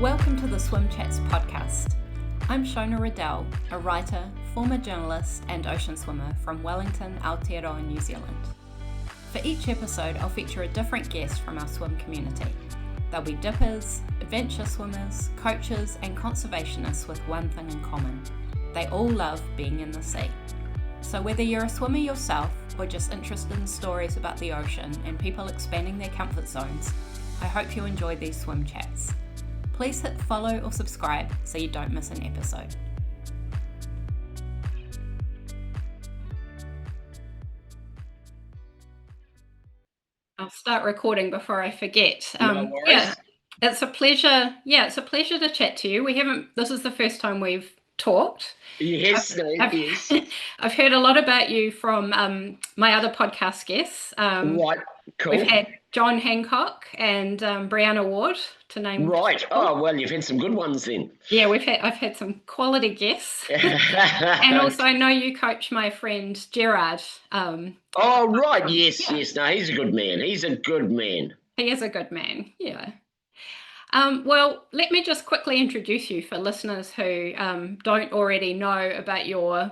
Welcome to the Swim Chats podcast. I'm Shona Riddell, a writer, former journalist and ocean swimmer from Wellington, Aotearoa, New Zealand. For each episode, I'll feature a different guest from our swim community. They'll be dippers, adventure swimmers, coaches and conservationists with one thing in common. They all love being in the sea. So whether you're a swimmer yourself or just interested in stories about the ocean and people expanding their comfort zones, I hope you enjoy these swim chats. Please hit follow or subscribe so you don't miss an episode. I'll start recording before I forget. No worries. Yeah, it's a pleasure. Yeah, it's a pleasure to chat to you. This is the first time we've talked. Yes, yes. I've heard a lot about you from my other podcast guests. Right, cool. We've had John Hancock and Brianna Ward, to name. Right. Oh, well, you've had some good ones then. Yeah, I've had some quality guests. And also I know you coach my friend Gerard. Oh, right. Yes. No, he's a good man. He is a good man, yeah. Well, let me just quickly introduce you for listeners who don't already know about your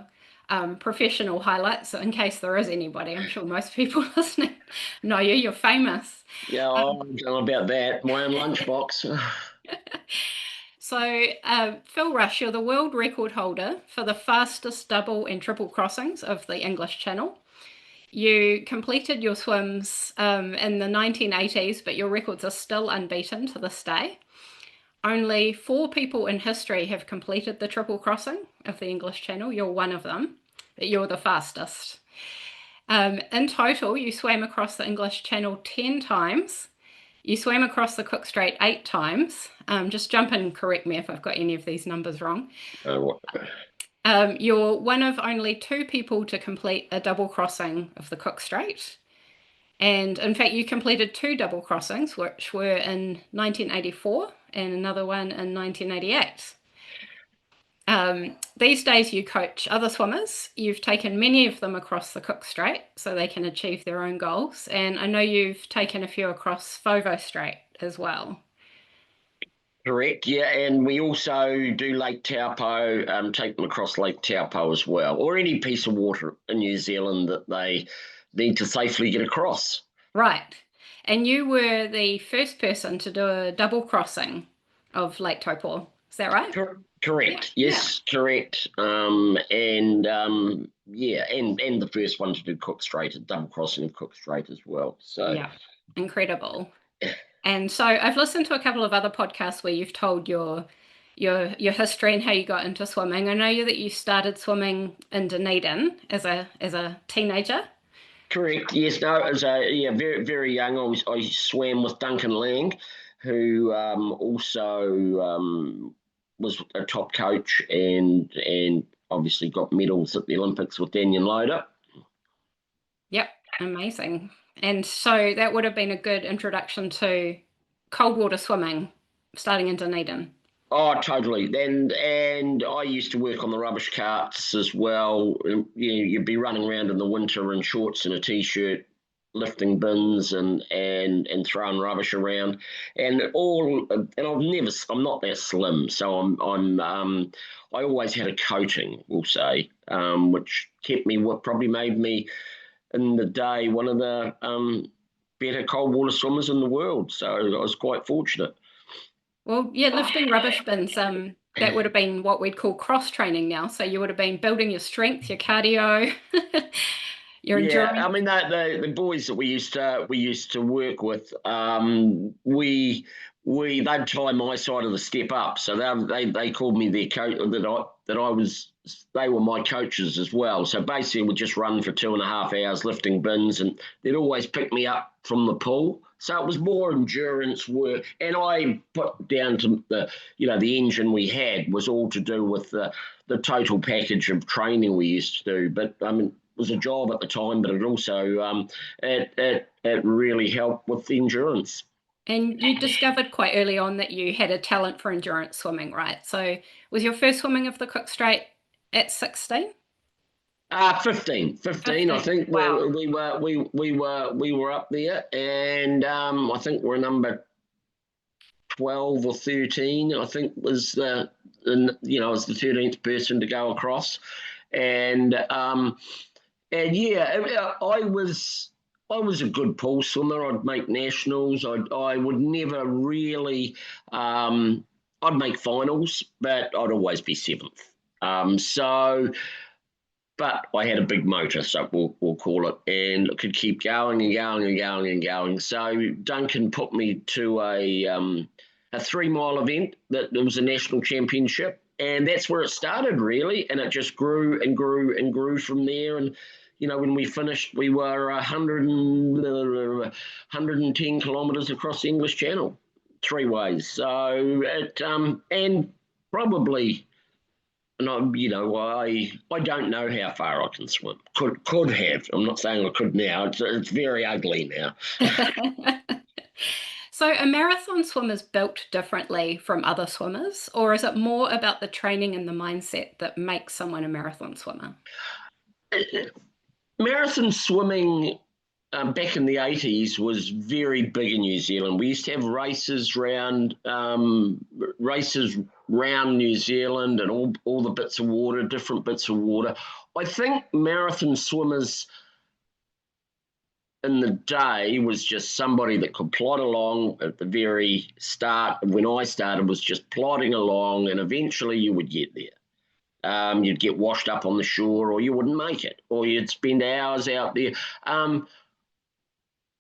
professional highlights, in case there is anybody. I'm sure most people listening know you. You're famous. Yeah, I don't know about that. My own lunchbox. So, Phil Rush, you're the world record holder for the fastest double and triple crossings of the English Channel. You completed your swims in the 1980s, but your records are still unbeaten to this day. Only 4 people in history have completed the triple crossing of the English Channel. You're one of them, but you're the fastest. In total, you swam across the English Channel 10 times. You swam across the Cook Strait 8 times. Just jump in and correct me if I've got any of these numbers wrong. You're one of only 2 people to complete a double crossing of the Cook Strait. And in fact, you completed 2 double crossings, which were in 1984 and another one in 1988. These days you coach other swimmers. You've taken many of them across the Cook Strait so they can achieve their own goals. And I know you've taken a few across Fovo Strait as well. Correct, yeah, and we also do Lake Taupō, take them across Lake Taupō as well, or any piece of water in New Zealand that they need to safely get across. Right, and you were the first person to do a double crossing of Lake Taupō, is that right? Correct, yes, correct, and the first one to do Cook Strait, a double crossing of Cook Strait as well. So yeah, incredible. And so I've listened to a couple of other podcasts where you've told your history and how you got into swimming. I know that you started swimming in Dunedin as a teenager. Correct. Yes. No. As very very young, I swam with Duncan Lang, who also was a top coach and obviously got medals at the Olympics with Daniel Loader. Yep, amazing. And so that would have been a good introduction to cold water swimming, starting in Dunedin. Oh, totally. And I used to work on the rubbish carts as well. You'd be running around in the winter in shorts and a t-shirt, lifting bins and throwing rubbish around, and I'm not that slim, so I always had a coating, we'll say, which probably made me in the day one of the better cold water swimmers in the world. So I was quite fortunate. Well, yeah, lifting rubbish bins, that would have been what we'd call cross training now. So you would have been building your strength, your cardio, your endurance. I mean, the boys that we used to work with, they'd tie my side of the step up. So they called me their coach, they were my coaches as well. So basically we'd just run for 2.5 hours lifting bins, and they'd always pick me up from the pool. So it was more endurance work, and I put down to the engine we had was all to do with the total package of training we used to do. But I mean, it was a job at the time, but it also it really helped with the endurance. And you discovered quite early on that you had a talent for endurance swimming, right? So was your first swimming of the Cook Strait at 16? 15, I think. Wow. we were up there, and I think we're number 12 or 13, I think was I was the 13th person to go across. And yeah, I was a good pool swimmer. I'd make nationals. I would never really. I'd make finals, but I'd always be seventh. But I had a big motor, so we'll call it, and it could keep going and going and going and going. So Duncan put me to a 3 mile event that there was a national championship, and that's where it started really, and it just grew and grew and grew from there. And when we finished, we were 110 kilometres across the English Channel, 3 ways. So and probably. And I don't know how far I can swim. Could have. I'm not saying I could now. It's very ugly now. So a marathon swimmer's built differently from other swimmers, or is it more about the training and the mindset that makes someone a marathon swimmer? Marathon swimming back in the 80s was very big in New Zealand. We used to have races round New Zealand, and all the bits of water, different bits of water. I think marathon swimmers in the day was just somebody that could plod along. At the very start, when I started, was just plodding along, and eventually you would get there. You'd get washed up on the shore, or you wouldn't make it, or you'd spend hours out there.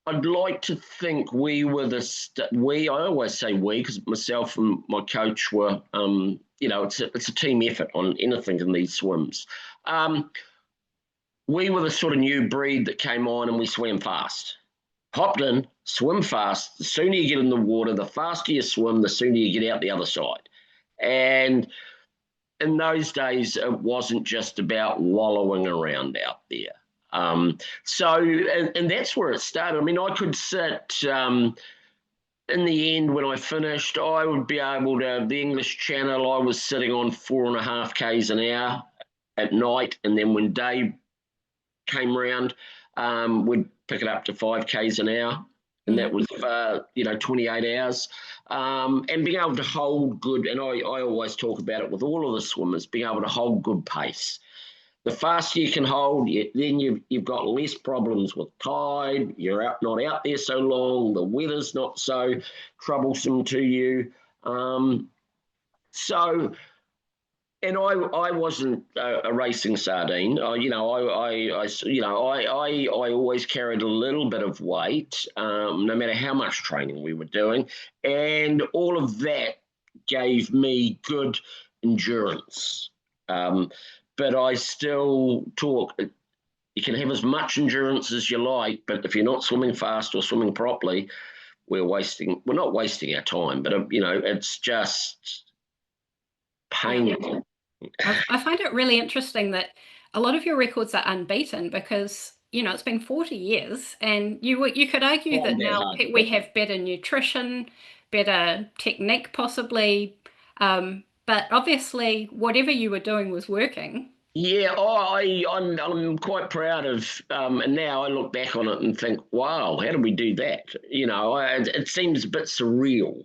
I'd like to think we were I always say we, because myself and my coach were, it's a team effort on anything in these swims. We were the sort of new breed that came on and we swam fast. Hopped in, swim fast. The sooner you get in the water, the faster you swim, the sooner you get out the other side. And in those days, it wasn't just about wallowing around out there. So that's where it started. I mean, I could sit, in the end, when I finished, I would be able to, the English Channel, I was sitting on 4.5 Ks an hour at night. And then when day came round, we'd pick it up to 5 Ks an hour. And that was, 28 hours. And being able to hold good, and I always talk about it with all of the swimmers, being able to hold good pace. The faster you can hold, then you've got less problems with tide. You're not out there so long. The weather's not so troublesome to you. And I wasn't a racing sardine. I always carried a little bit of weight, no matter how much training we were doing, and all of that gave me good endurance. But I still talk. You can have as much endurance as you like, but if you're not swimming fast or swimming properly, we're not wasting our time. But it's just painful. I find it really interesting that a lot of your records are unbeaten because, it's been 40 years, and you could argue that now we have better nutrition, better technique possibly, but obviously whatever you were doing was working. Yeah, I'm quite proud of, and now I look back on it and think, wow, how did we do that? It seems a bit surreal.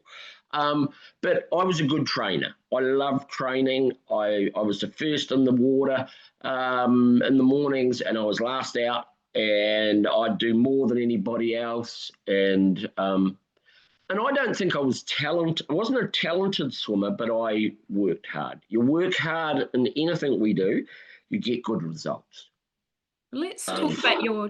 But I was a good trainer. I loved training. I was the first in the water in the mornings, and I was last out, and I'd do more than anybody else. And I don't think I was talented. I wasn't a talented swimmer, but I worked hard. You work hard in anything we do, you get good results. Let's talk about your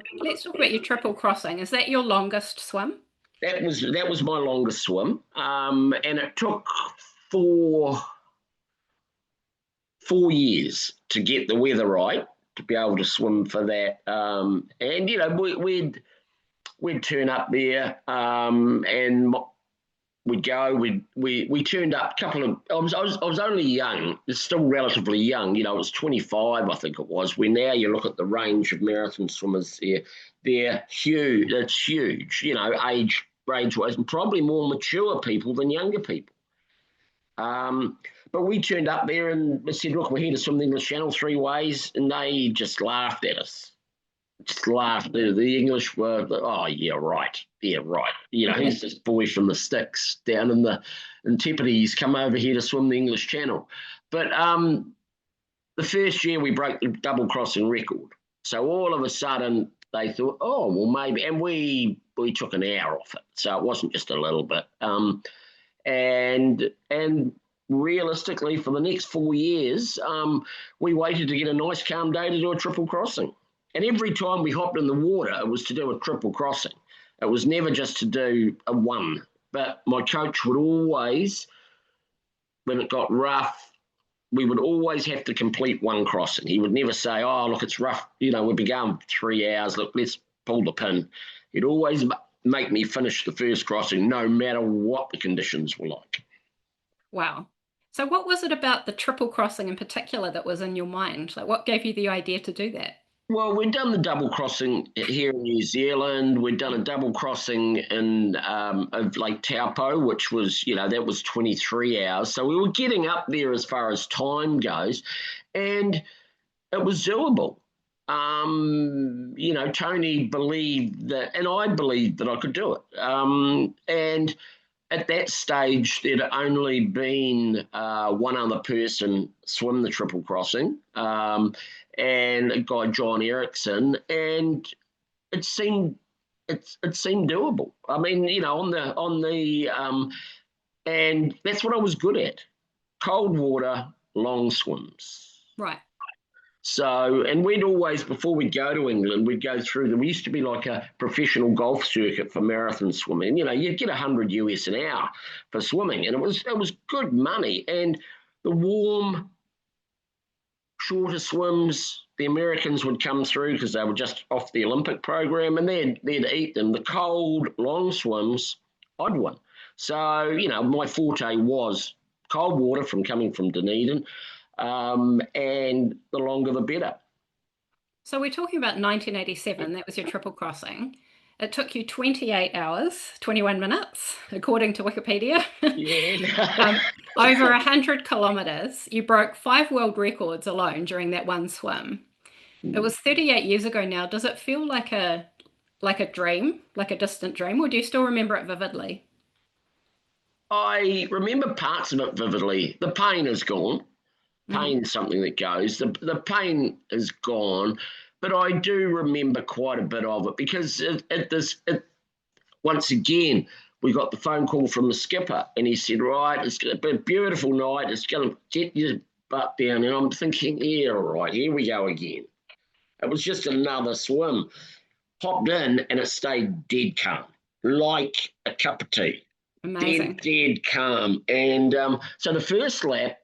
triple crossing. Is that your longest swim? That was my longest swim, and it took four years to get the weather right to be able to swim for that. And we'd turn up there, and we'd go. We turned up a couple of. I was only young. It's still relatively young. It was 25, I think it was. Where now you look at the range of marathon swimmers there, they're huge. It's huge. Age-wise, and probably more mature people than younger people. But we turned up there and said, look, we're here to swim the English Channel 3 ways, and they just laughed at us. just laughed. The English were, oh, yeah, right. Yeah, right. Who's this boy from the sticks down in Tepidi? He's come over here to swim the English Channel. But the first year we broke the double crossing record. So all of a sudden they thought, oh, well, maybe. And we took an hour off it. So it wasn't just a little bit. And realistically, for the next 4 years, we waited to get a nice calm day to do a triple crossing. And every time we hopped in the water, it was to do a triple crossing. It was never just to do a one. But my coach would always, when it got rough, we would always have to complete one crossing. He would never say, oh, look, it's rough. We'd be going 3 hours. Look, let's pull the pin. He'd always make me finish the first crossing, no matter what the conditions were like. Wow. So what was it about the triple crossing in particular that was in your mind? Like, what gave you the idea to do that? Well, we'd done the double crossing here in New Zealand. We'd done a double crossing in of Lake Taupō, which was, that was 23 hours. So we were getting up there as far as time goes, and it was doable. Tony believed that, and I believed that I could do it. And at that stage, there'd only been one other person swim the triple crossing, and a guy, John Erickson, and it seemed doable. I mean, and that's what I was good at: cold water, long swims. Right. So, and we'd always, before we'd go to England, we'd go through there used to be like a professional golf circuit for marathon swimming. You'd get 100 US an hour for swimming, and it was good money. And the warm, shorter swims, the Americans would come through because they were just off the Olympic program, and they'd eat them. The cold, long swims, I'd win. So, my forte was cold water coming from Dunedin. And the longer the better. So we're talking about 1987, that was your triple crossing. It took you 28 hours, 21 minutes, according to Wikipedia. Yeah. Over 100 kilometres. You broke 5 world records alone during that one swim. It was 38 years ago now. Does it feel like a dream, like a distant dream, or do you still remember it vividly? I remember parts of it vividly. The pain is gone. Pain's something that goes. The pain is gone, but I do remember quite a bit of it because once again, we got the phone call from the skipper, and he said, right, it's going to be a beautiful night. It's going to get your butt down. And I'm thinking, yeah, right, here we go again. It was just another swim. Hopped in, and it stayed dead calm, like a cup of tea. Amazing. Dead calm. And so the first lap,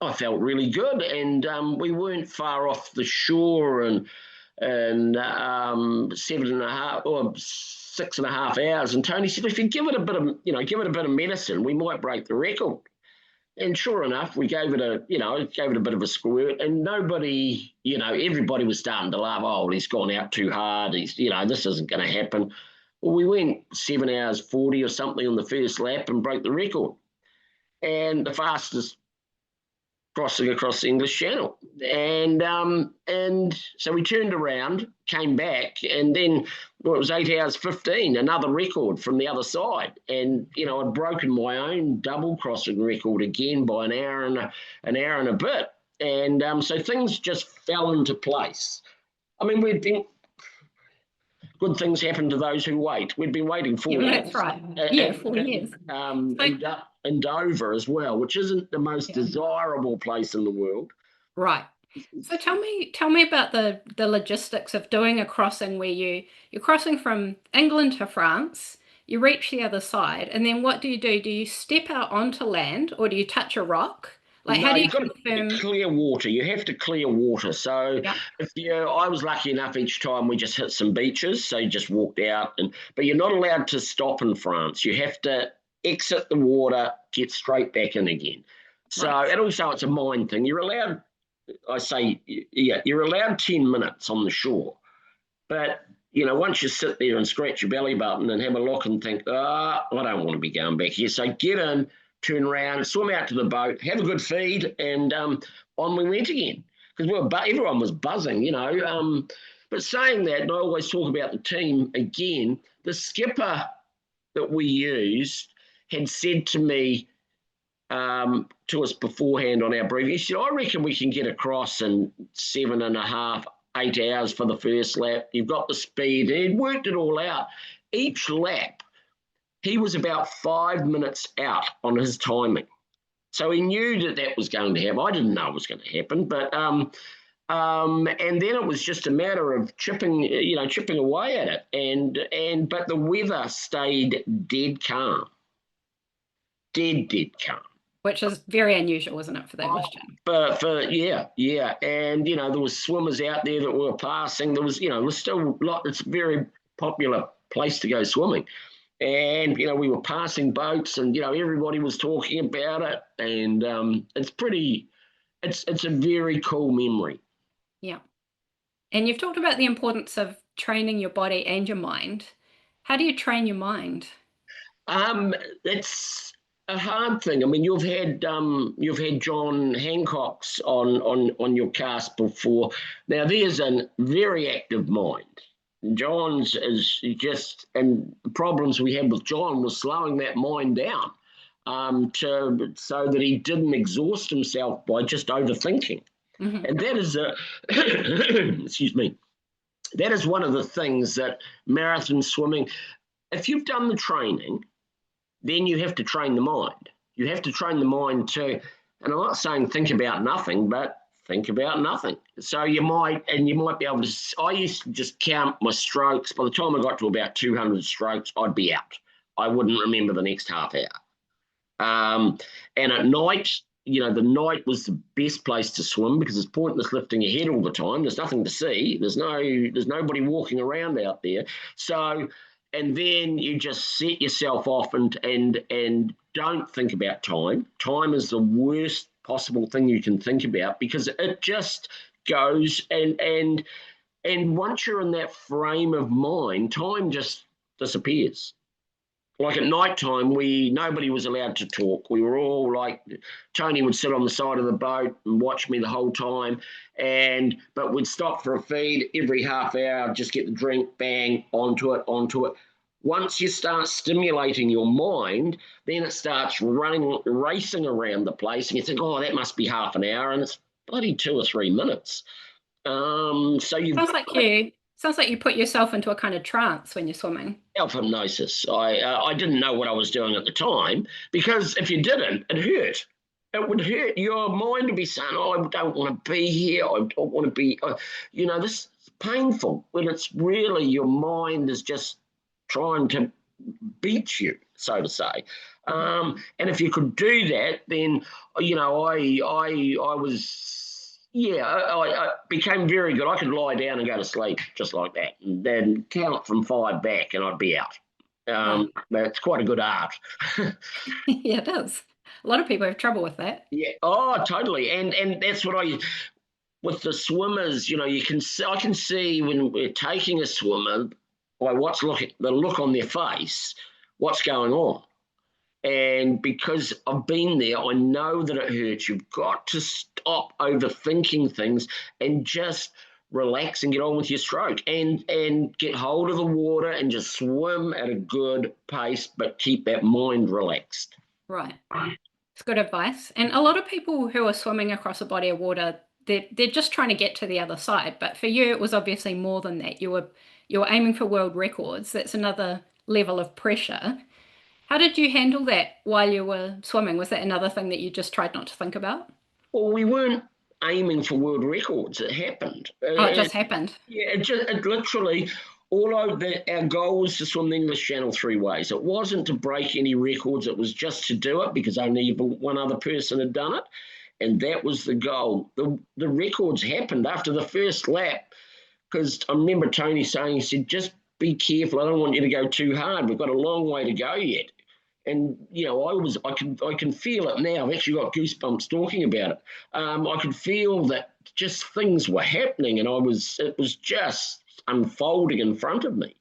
I felt really good, and we weren't far off the shore, and 7.5 or 6.5 hours. And Tony said, if you give it a bit of medicine, we might break the record. And sure enough, we gave it a bit of a squirt, and nobody, everybody was starting to laugh. Oh, he's gone out too hard. This isn't going to happen. Well, we went 7 hours 40 or something on the first lap and broke the record, and the fastest crossing across the English Channel. And so we turned around, came back, and then it was 8 hours 15, another record from the other side. And, I'd broken my own double crossing record again by an hour and a bit. And so things just fell into place. I mean, good things happen to those who wait. We'd been waiting 4 years. That's right. 4 years. In Dover as well, which isn't the most desirable place in the world. Right. So tell me about the logistics of doing a crossing where you're crossing from England to France, you reach the other side, and then what do you do? Do you step out onto land, or do you touch a rock? Like, how do you confirm? Clear water. You have to clear water. So I was lucky enough each time we just hit some beaches. So you just walked out, but you're not allowed to stop in France. You have to exit the water, get straight back in again. So, and also it's a mind thing. You're allowed, you're allowed 10 minutes on the shore. But, once you sit there and scratch your belly button and have a look and think, I don't want to be going back here. So get in, turn around, swim out to the boat, have a good feed, and on we went again. Because everyone was buzzing, But saying that, and I always talk about the team again, the skipper that we used had said to me, to us beforehand on our briefing, he said, I reckon we can get across in 7.5, 8 hours for the first lap. You've got the speed. And he'd worked it all out. Each lap, he was about 5 minutes out on his timing. So he knew that that was going to happen. I didn't know it was going to happen, but and then it was just a matter of chipping away at it. But the weather stayed dead calm, dead calm. Which is very unusual, isn't it, for that mission? Yeah. And, there was swimmers out there that were passing. There was, was still it's a very popular place to go swimming. And, we were passing boats and, everybody was talking about it. And it's a very cool memory. Yeah. And you've talked about the importance of training your body and your mind. How do you train your mind? It's a hard thing. I mean, you've had John Hancock's on your cast before. Now, there's a very active mind. John's is just, and the problems we had with John was slowing that mind down, so that he didn't exhaust himself by just overthinking. Mm-hmm. And that is excuse me. That is one of the things that marathon swimming. If you've done the training, then you have to train the mind. You have to train the mind too. And I'm not saying think about nothing, but think about nothing. So you might be able to, I used to just count my strokes. By the time I got to about 200 strokes, I'd be out. I wouldn't remember the next half hour. And at night, the night was the best place to swim because it's pointless lifting your head all the time. There's nothing to see. There's nobody walking around out there. So, and then you just set yourself off and don't think about time. Time is the worst possible thing you can think about because it just goes and once you're in that frame of mind, time just disappears. Like at night time, nobody was allowed to talk. We were all like, Tony would sit on the side of the boat and watch me the whole time, but we'd stop for a feed every half hour, just get the drink, bang, onto it. Once you start stimulating your mind, then it starts racing around the place, and you think, oh, that must be half an hour, and it's bloody 2 or 3 minutes. Sounds like you put yourself into a kind of trance when you're swimming. Self-hypnosis. I didn't know what I was doing at the time because if you didn't, it hurt. It would hurt. Your mind would be saying, oh, I don't want to be here. I don't want to be, this is painful when it's really your mind is just trying to beat you, so to say. And if you could do that, then, I became very good. I could lie down and go to sleep just like that, and then count from 5 back, and I'd be out. That's quite a good art. Yeah, it is. A lot of people have trouble with that. Yeah. Oh, totally. And that's what with the swimmers. I can see when we're taking a swimmer by the look on their face, what's going on. And because I've been there, I know that it hurts. You've got to stop overthinking things and just relax and get on with your stroke and get hold of the water and just swim at a good pace, but keep that mind relaxed. Right. It's good advice. And a lot of people who are swimming across a body of water, they're just trying to get to the other side. But for you, it was obviously more than that. You were aiming for world records. That's another level of pressure. How did you handle that while you were swimming? Was that another thing that you just tried not to think about? Well, we weren't aiming for world records. It happened. It just happened. Yeah, it literally, our goal was to swim the English Channel 3 ways. It wasn't to break any records. It was just to do it because only one other person had done it. And that was the goal. The records happened after the first lap because I remember Tony saying, he said, just be careful. I don't want you to go too hard. We've got a long way to go yet. And, I can feel it now. I've actually got goosebumps talking about it. I could feel that just things were happening and it was just unfolding in front of me.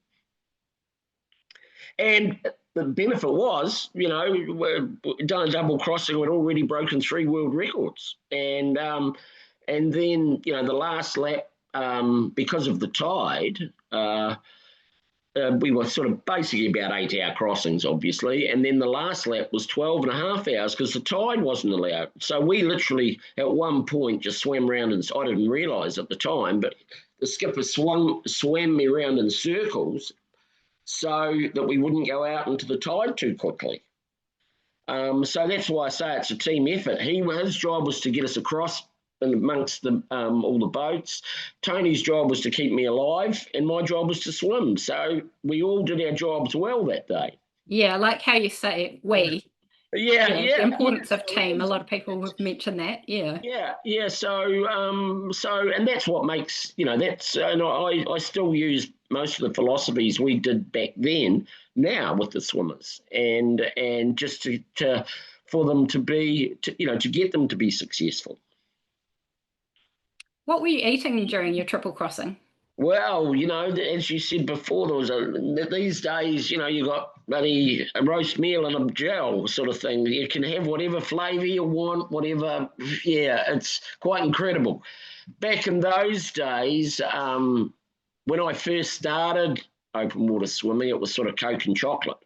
And the benefit was, we'd done a double crossing. We'd already broken 3 world records. And then, the last lap, because of the tide, we were sort of basically about 8-hour crossings, obviously, and then the last lap was 12 and a half hours because the tide wasn't allowed. So we literally, at one point, just swam around, and I didn't realise at the time, but the skipper swam me around in circles so that we wouldn't go out into the tide too quickly. So that's why I say it's a team effort. His job was to get us across and amongst all the boats. Tony's job was to keep me alive, and my job was to swim. So we all did our jobs well that day. Yeah, I like how you say we. Yeah. The importance of team. A lot of people have mentioned that. Yeah. Yeah. So and that's what makes, that's, and I still use most of the philosophies we did back then now with the swimmers, and just for them to get them to be successful. What were you eating during your triple crossing? Well, as you said before, these days, you got a roast meal and a gel sort of thing. You can have whatever flavour you want, whatever. Yeah, it's quite incredible. Back in those days, when I first started open water swimming, it was sort of Coke and chocolate.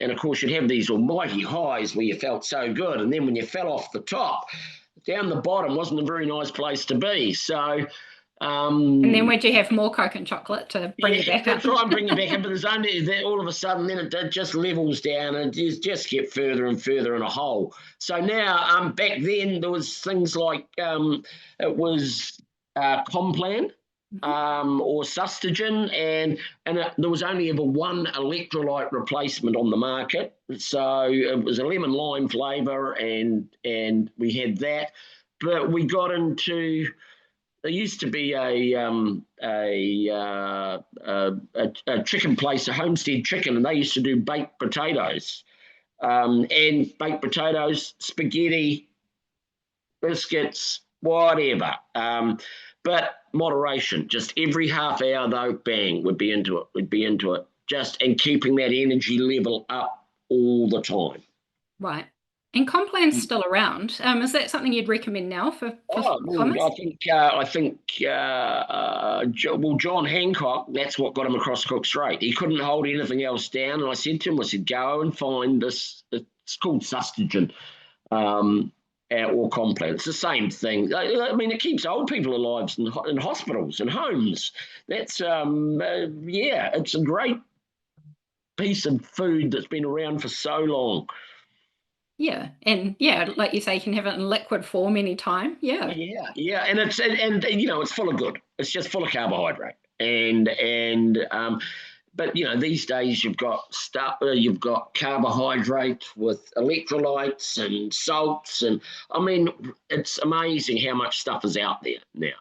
And of course, you'd have these almighty highs where you felt so good. And then when you fell off the top, down the bottom wasn't a very nice place to be. So, and then would you have more Coke and chocolate to bring you back up? Try and bring you back up, but there's only that all of a sudden then it just levels down and you just get further and further in a hole. So now, back then there was things like it was Complan. Or Sustagen, and there was only ever one electrolyte replacement on the market. So it was a lemon lime flavour, and we had that. But we got into, there used to be a chicken place, a Homestead Chicken, and they used to do baked potatoes, and baked potatoes, spaghetti, biscuits, whatever. But moderation, just every half hour though, bang, we'd be into it, and keeping that energy level up all the time. Right. And Complan's still around. Is that something you'd recommend now for swimmers? I think John Hancock, that's what got him across Cook Strait. He couldn't hold anything else down, and I said to him, go and find this, it's called Sustagen. Or Complan. It's the same thing. I mean, it keeps old people alive in hospitals and homes. That's, it's a great piece of food that's been around for so long. Yeah, and like you say, you can have it in liquid form anytime. Yeah, and it's full of good. It's just full of carbohydrate, but these days you've got carbohydrate with electrolytes and salts, and I mean it's amazing how much stuff is out there now.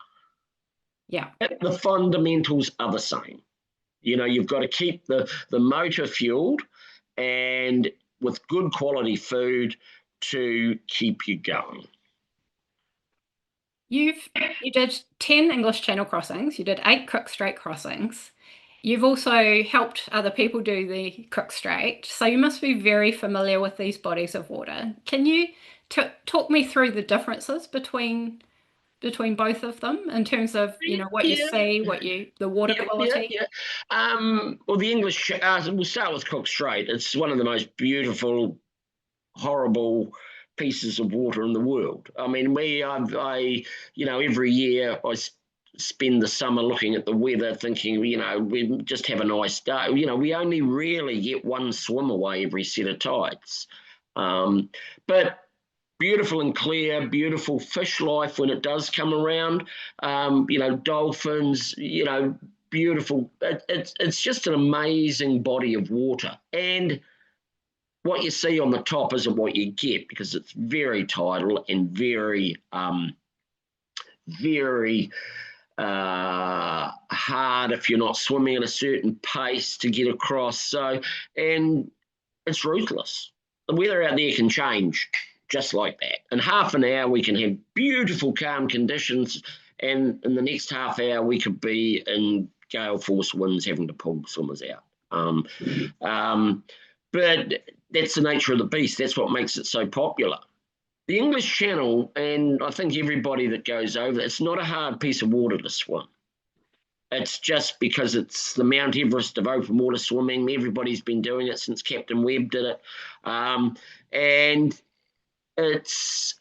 Yeah, but the fundamentals are the same. You've got to keep the motor fueled and with good quality food to keep you going. You did 10 English Channel crossings. You did 8 Cook Strait crossings. You've also helped other people do the Cook Strait, so you must be very familiar with these bodies of water. Can you talk me through the differences between both of them in terms of what you see, the water quality? Well, the English. We'll start with Cook Strait. It's one of the most beautiful, horrible pieces of water in the world. I mean, every year I spend the summer looking at the weather thinking, we just have a nice day. We only really get one swim away every set of tides. But beautiful and clear, beautiful fish life when it does come around, dolphins, beautiful. It's just an amazing body of water. And what you see on the top isn't what you get because it's very tidal and very, very hard if you're not swimming at a certain pace to get across. So, and it's ruthless. The weather out there can change just like that. In half an hour, we can have beautiful, calm conditions, and in the next half hour, we could be in gale force winds having to pull swimmers out. But that's the nature of the beast. That's what makes it so popular. The English Channel, and I think everybody that goes over, it's not a hard piece of water to swim. It's just because it's the Mount Everest of open water swimming. Everybody's been doing it since Captain Webb did it. And it's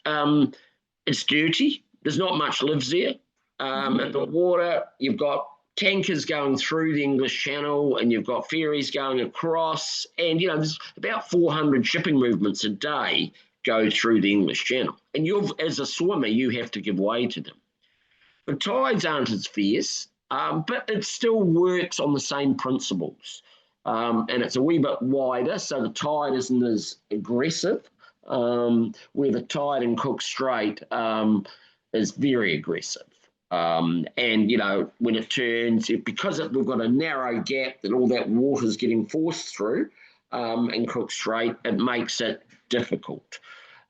dirty. There's not much lives there. In the water, you've got tankers going through the English Channel, and you've got ferries going across, and there's about 400 shipping movements a day go through the English Channel, and as a swimmer, you have to give way to them. The tides aren't as fierce, but it still works on the same principles, and it's a wee bit wider, so the tide isn't as aggressive, where the tide in Cook Strait is very aggressive. And, when it turns, because we've got a narrow gap that all that water is getting forced through in Cook Strait, it makes it difficult.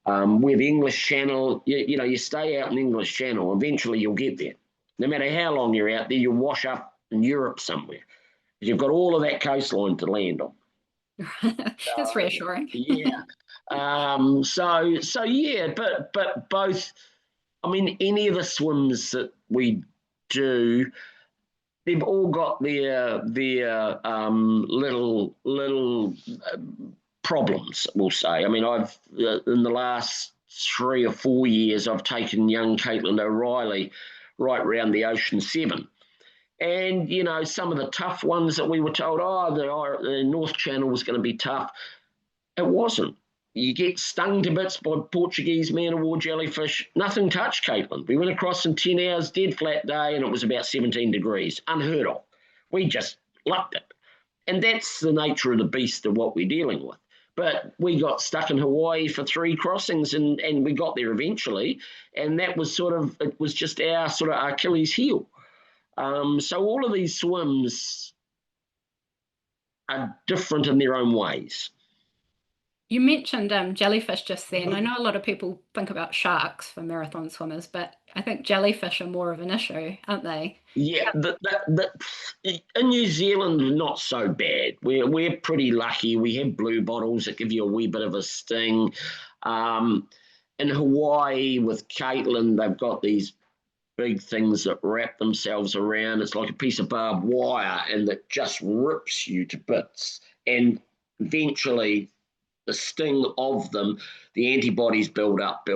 With English Channel, you stay out in English Channel, eventually you'll get there. No matter how long you're out there, you'll wash up in Europe somewhere. You've got all of that coastline to land on. That's reassuring. Yeah. But both, any of the swims that we do, they've all got their little problems, we'll say. I've in the last 3 or 4 years, I've taken young Caitlin O'Reilly right round the Ocean 7. And, some of the tough ones that we were told, the North Channel was going to be tough. It wasn't. You get stung to bits by Portuguese man-of-war jellyfish. Nothing touched Caitlin. We went across in 10 hours, dead flat day, and it was about 17 degrees. Unheard of. We just loved it. And that's the nature of the beast of what we're dealing with. But we got stuck in Hawaii for 3 crossings, and we got there eventually. And that was it was just our sort of Achilles heel. So all of these swims are different in their own ways. You mentioned jellyfish just then. I know a lot of people think about sharks for marathon swimmers, but I think jellyfish are more of an issue, aren't they? Yeah, in New Zealand, not so bad. We're pretty lucky. We have blue bottles that give you a wee bit of a sting. In Hawaii, with Caitlin, they've got these big things that wrap themselves around. It's like a piece of barbed wire, and that just rips you to bits. And eventually, the sting of them, the antibodies build up,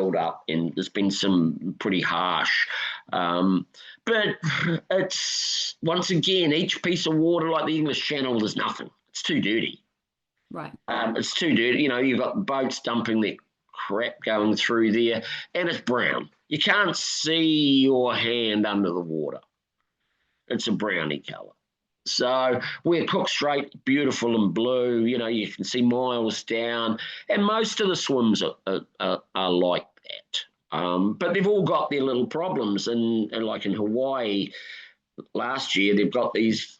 and there's been some pretty harsh. But it's, once again, each piece of water like the English Channel, there's nothing. It's too dirty. Right. It's too dirty. You've got boats dumping their crap going through there, and it's brown. You can't see your hand under the water. It's a brownie colour. So where Cook Strait, beautiful and blue, you can see miles down, and most of the swims are like that. But they've all got their little problems, and like in Hawaii last year, they've got these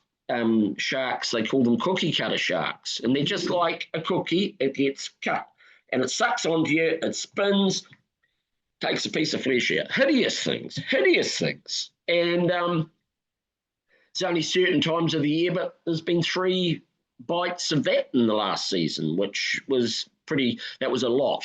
sharks, they call them cookie cutter sharks, and they're just like a cookie, it gets cut, and it sucks onto you, it spins, takes a piece of flesh out. Hideous things. And it's only certain times of the year, but there's been 3 bites of that in the last season, which was that was a lot.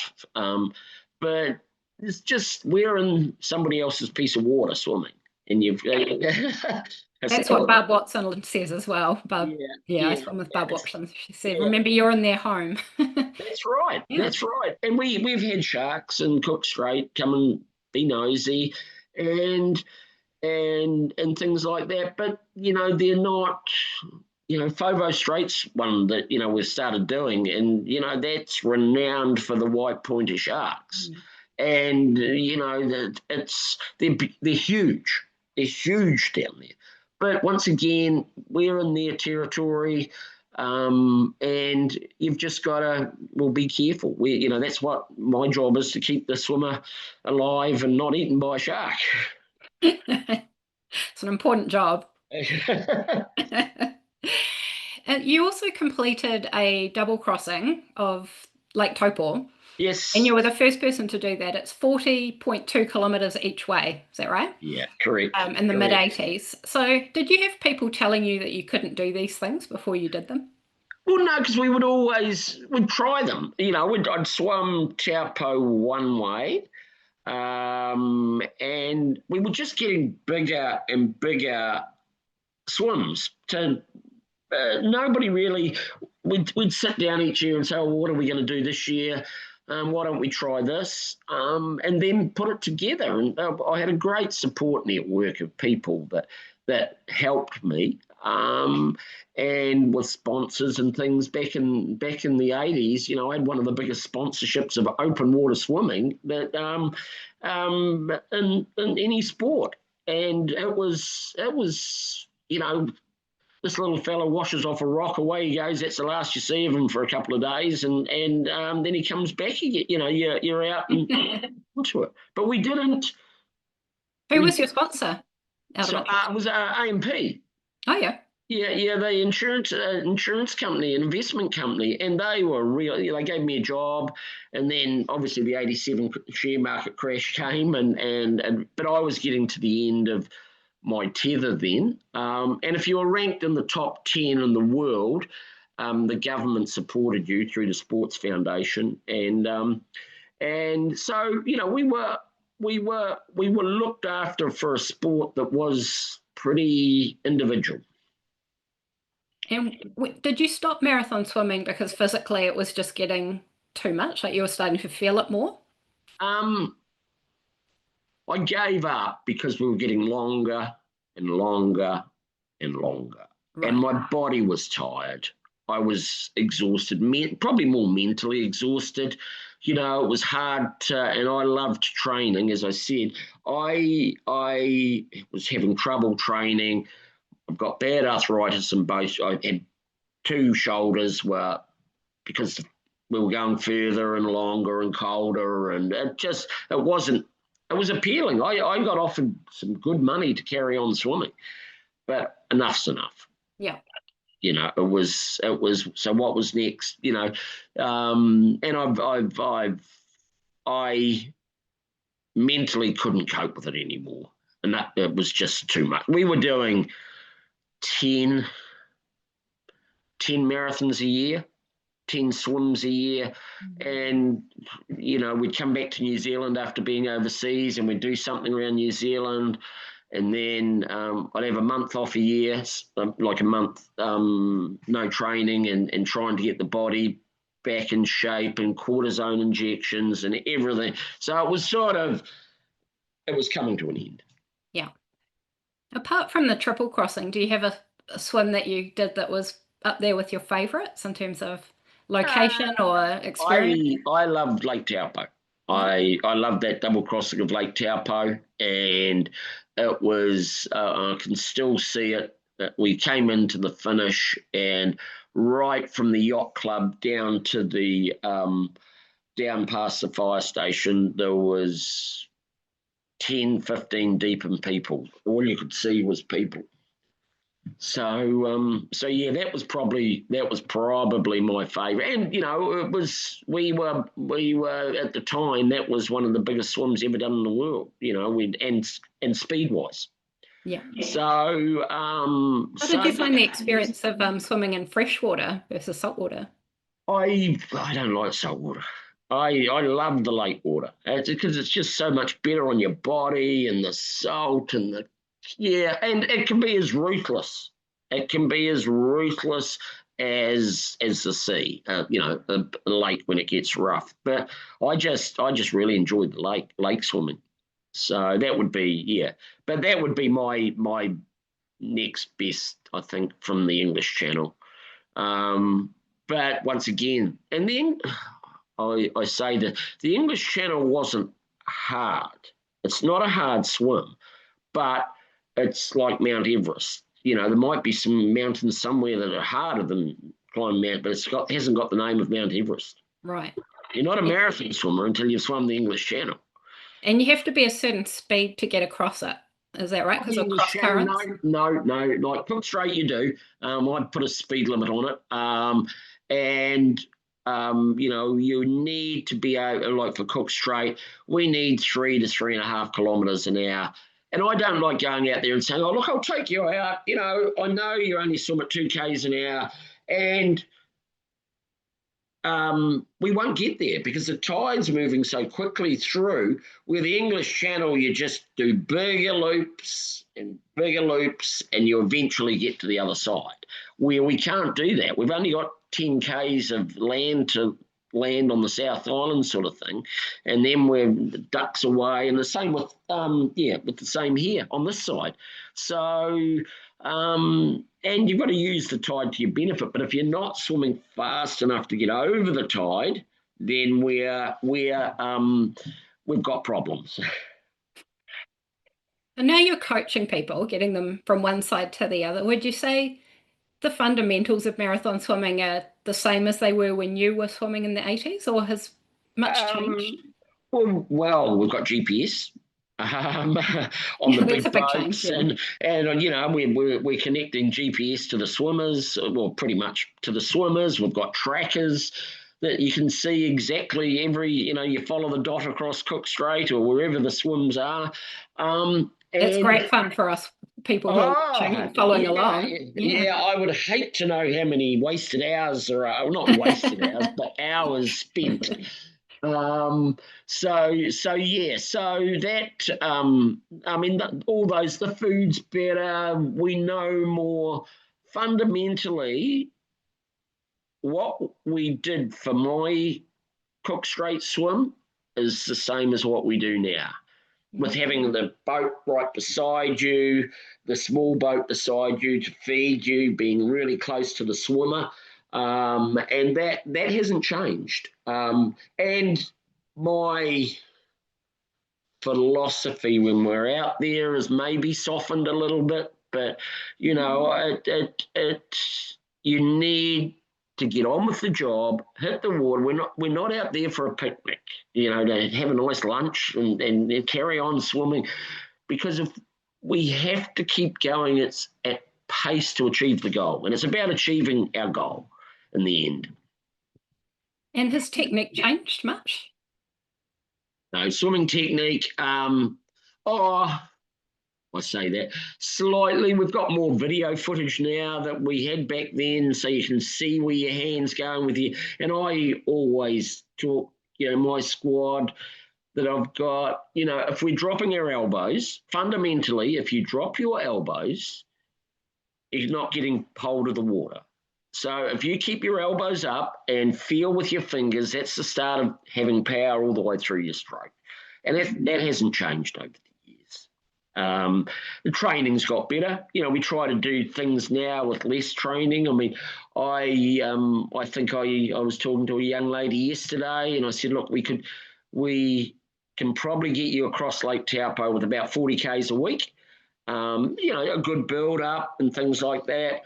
But it's just, we're in somebody else's piece of water swimming. And you've That's what Barb Watson says as well. I swim with Barb Watson. She said, remember, you're in their home. That's right. Yeah. That's right. And we've had sharks in Cook Strait come and be nosy and things like that. But, they're not, Fovo Strait's one that, we've started doing, and, that's renowned for the white pointer sharks. And, they're huge. They're huge down there. But once again, we're in their territory, and you've just got to, be careful. That's what my job is, to keep the swimmer alive and not eaten by a shark. It's an important job. And you also completed a double crossing of Lake Taupō. Yes. And you were the first person to do that. It's 40.2 kilometres each way. Is that right? Yeah, correct. In the mid-80s. So did you have people telling you that you couldn't do these things before you did them? Well, no, because we'd try them. I'd swum Taupō one way, and we were just getting bigger and bigger swims. So nobody really, we'd sit down each year and say, well, what are we going to do this year? Why don't we try this? And then put it together. And I had a great support network of people that helped me. And with sponsors and things back in the 80s, you know, I had one of the biggest sponsorships of open water swimming that in any sport. And it was, you know, this little fella washes off a rock, away he goes. That's the last you see of him for a couple of days, and then he comes back again. You know, you're out and onto it. But we didn't. Who was your sponsor? So it was AMP. Oh yeah. Yeah, the insurance company, an investment company, and they were really. They gave me a job, and then obviously the '87 share market crash came, and but I was getting to the end of my tether then. And if you were ranked in the top 10 in the world, the government supported you through the Sports Foundation, and so you know we were looked after for a sport that was pretty individual. And did you stop marathon swimming because physically it was just getting too much? Like you were starting to feel it more? I gave up because we were getting longer and longer and longer. Right. And my body was tired. I was exhausted, probably more mentally exhausted. You know, it was hard and I loved training, as I said. I was having trouble training. I've got bad arthritis in both. I had two shoulders because we were going further and longer and colder, and it was appealing. I got offered some good money to carry on swimming, but enough's enough. Yeah. You know, it was. So what was next? You know, and I mentally couldn't cope with it anymore, and it was just too much. We were doing 10 marathons a year, 10 swims a year, and you know we'd come back to New Zealand after being overseas and we'd do something around New Zealand, and then I'd have a month off a year, like a month no training, and trying to get the body back in shape, and cortisone injections and everything. So it was coming to an end. Yeah. Apart from the triple crossing, do you have a swim that you did that was up there with your favourites in terms of location or experience? I loved Lake Taupō. I loved that double crossing of Lake Taupō, and it was I can still see it. We came into the finish, and right from the yacht club down to the down past the fire station, there was 10, 15 deep in people. All you could see was people. So yeah, that was probably my favourite. And you know, it was we were at the time, that was one of the biggest swims ever done in the world. You know, and speed wise. Yeah. So how did you find the experience of swimming in freshwater versus saltwater? I don't like saltwater. I love the lake water. It's because it's just so much better on your body, and the salt and and it can be as ruthless. It can be as ruthless as the sea. You know, the lake when it gets rough. But I just really enjoyed the lake swimming. So that would be But that would be my next best, I think, from the English Channel. But once again, and then I say that the English Channel wasn't hard. It's not a hard swim, but it's like Mount Everest. You know, there might be some mountains somewhere that are harder than climbing Mount, but it hasn't got the name of Mount Everest. Right. You're not a marathon swimmer until you've swum the English Channel. And you have to be a certain speed to get across it. Is that right? Because of cross currents? No. Like Cook Strait, you do. I'd put a speed limit on it. You know, you need to be able, like for Cook Strait, we need 3 to 3.5 kilometres an hour. And I don't like going out there and saying, oh, look, I'll take you out. You know, I know you only swim at 2 k's an hour. And we won't get there because the tide's moving so quickly through. Where the English Channel, you just do bigger loops, and you eventually get to the other side. Where we can't do that. We've only got 10 k's of land to land on the South Island sort of thing, and then we're ducks away, and the same with with the same here on this side. So and you've got to use the tide to your benefit. But if you're not swimming fast enough to get over the tide, then we've got problems. And now you're coaching people, getting them from one side to the other. Would you say the fundamentals of marathon swimming are the same as they were when you were swimming in the 80s, or has much changed? Well, we've got GPS on the That's a big big change, boats, yeah. and you know we're connecting GPS to the swimmers, well, pretty much to the swimmers. We've got trackers that you can see exactly you follow the dot across Cook Strait or wherever the swims are. It's And great fun for us people who are watching and following along. yeah, I would hate to know how many wasted hours well, not wasted hours, but hours spent. So yeah, so that all those, the food's better. We know more. Fundamentally, what we did for my Cook Strait swim is the same as what we do now, with having the boat right beside you, the small boat beside you to feed you, being really close to the swimmer, and that hasn't changed. And my philosophy when we're out there is maybe softened a little bit, but you need to get on with the job, hit the water. We're not out there for a picnic, to have a nice lunch and carry on swimming, because if we have to keep going, it's at pace to achieve the goal, and it's about achieving our goal in the end. And has technique changed much? No, swimming technique. I say that slightly. We've got more video footage now that we had back then, so you can see where your hand's going with you. And I always talk, my squad that I've got, if we're dropping our elbows, fundamentally, if you drop your elbows, you're not getting hold of the water. So if you keep your elbows up and feel with your fingers, that's the start of having power all the way through your stroke. And that hasn't changed over the years. The training's got better. We try to do things now with less training. I mean, I think I was talking to a young lady yesterday, and I said, look, we can probably get you across Lake Taupō with about 40 k's a week. A good build up and things like that,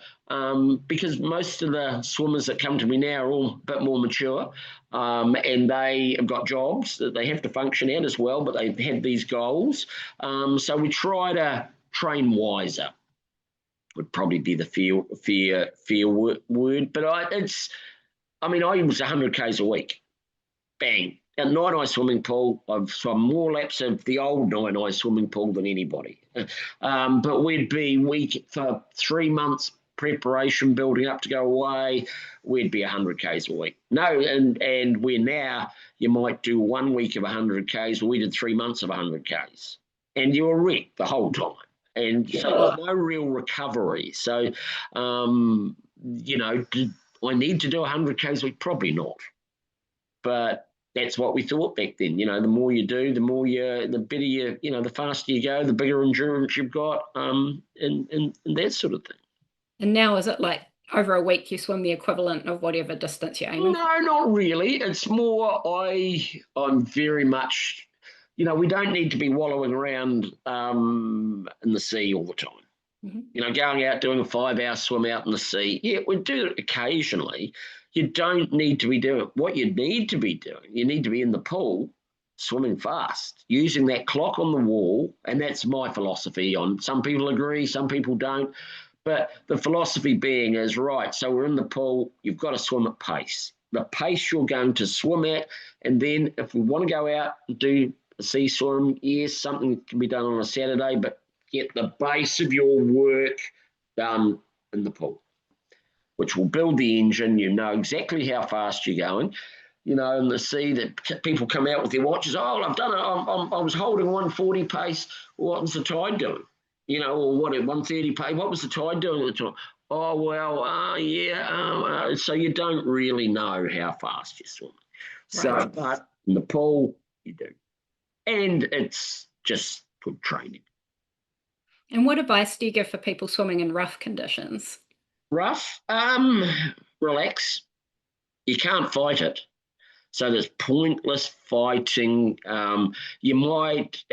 because most of the swimmers that come to me now are all a bit more mature, and they have got jobs that they have to function at as well, but they've had these goals. So we try to train wiser, would probably be the fair word. But I use 100 k's a week. Bang. At Nine Eye Swimming Pool, I've swum more laps of the old Nine Eye Swimming Pool than anybody. But we'd be week for 3 months preparation, building up to go away. We'd be 100 k's a week. No, and we're now, you might do 1 week of 100 k's. We did 3 months of 100 k's, and you were wrecked the whole time. And so there's no real recovery. So, do I need to do 100 k's a week? Probably not. But that's what we thought back then. The more you do, the better you, the faster you go, the bigger endurance you've got, and that sort of thing. And now is it like over a week you swim the equivalent of whatever distance you're aiming? No, not really. It's more I'm very much, we don't need to be wallowing around in the sea all the time. Mm-hmm. Going out doing a 5-hour swim out in the sea. Yeah, we do it occasionally. You don't need to be doing what you need to be doing. You need to be in the pool swimming fast, using that clock on the wall. And that's my philosophy on. Some people agree, some people don't. But the philosophy being is, right, so we're in the pool, you've got to swim at pace. The pace you're going to swim at. And then if we want to go out and do a sea swim, yes, something can be done on a Saturday, but get the base of your work done in the pool. which will build the engine. You know exactly how fast you're going. You know, in the sea that people come out with their watches. Oh, I've done it. I was holding 140 pace. What was the tide doing? You know, or what at 130 pace? What was the tide doing at the time? Oh, well, yeah. So you don't really know how fast you're swimming. Right. So, but in the pool, you do. And it's just good training. And what advice do you give for people swimming in rough conditions? Rough, relax. You can't fight it. So there's pointless fighting. You might,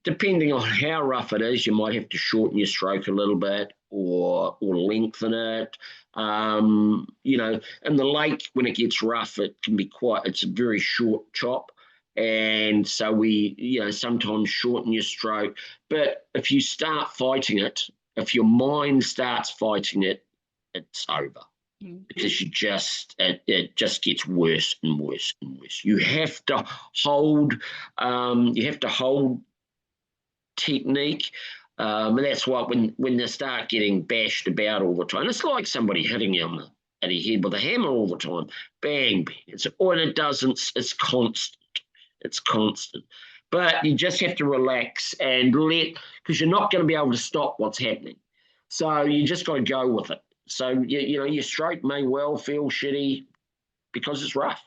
depending on how rough it is, you might have to shorten your stroke a little bit or lengthen it. You know, in the lake, when it gets rough, it's a very short chop. And so sometimes shorten your stroke. But if you start fighting it, if your mind starts fighting it, it's over. Because it just gets worse and worse and worse. You have to hold technique, and that's why when they start getting bashed about all the time, it's like somebody hitting you at your head with a hammer all the time. Bang, bang. It's constant. It's constant. But you just have to relax and because you're not going to be able to stop what's happening. So you just got to go with it. So, your stroke may well feel shitty because it's rough.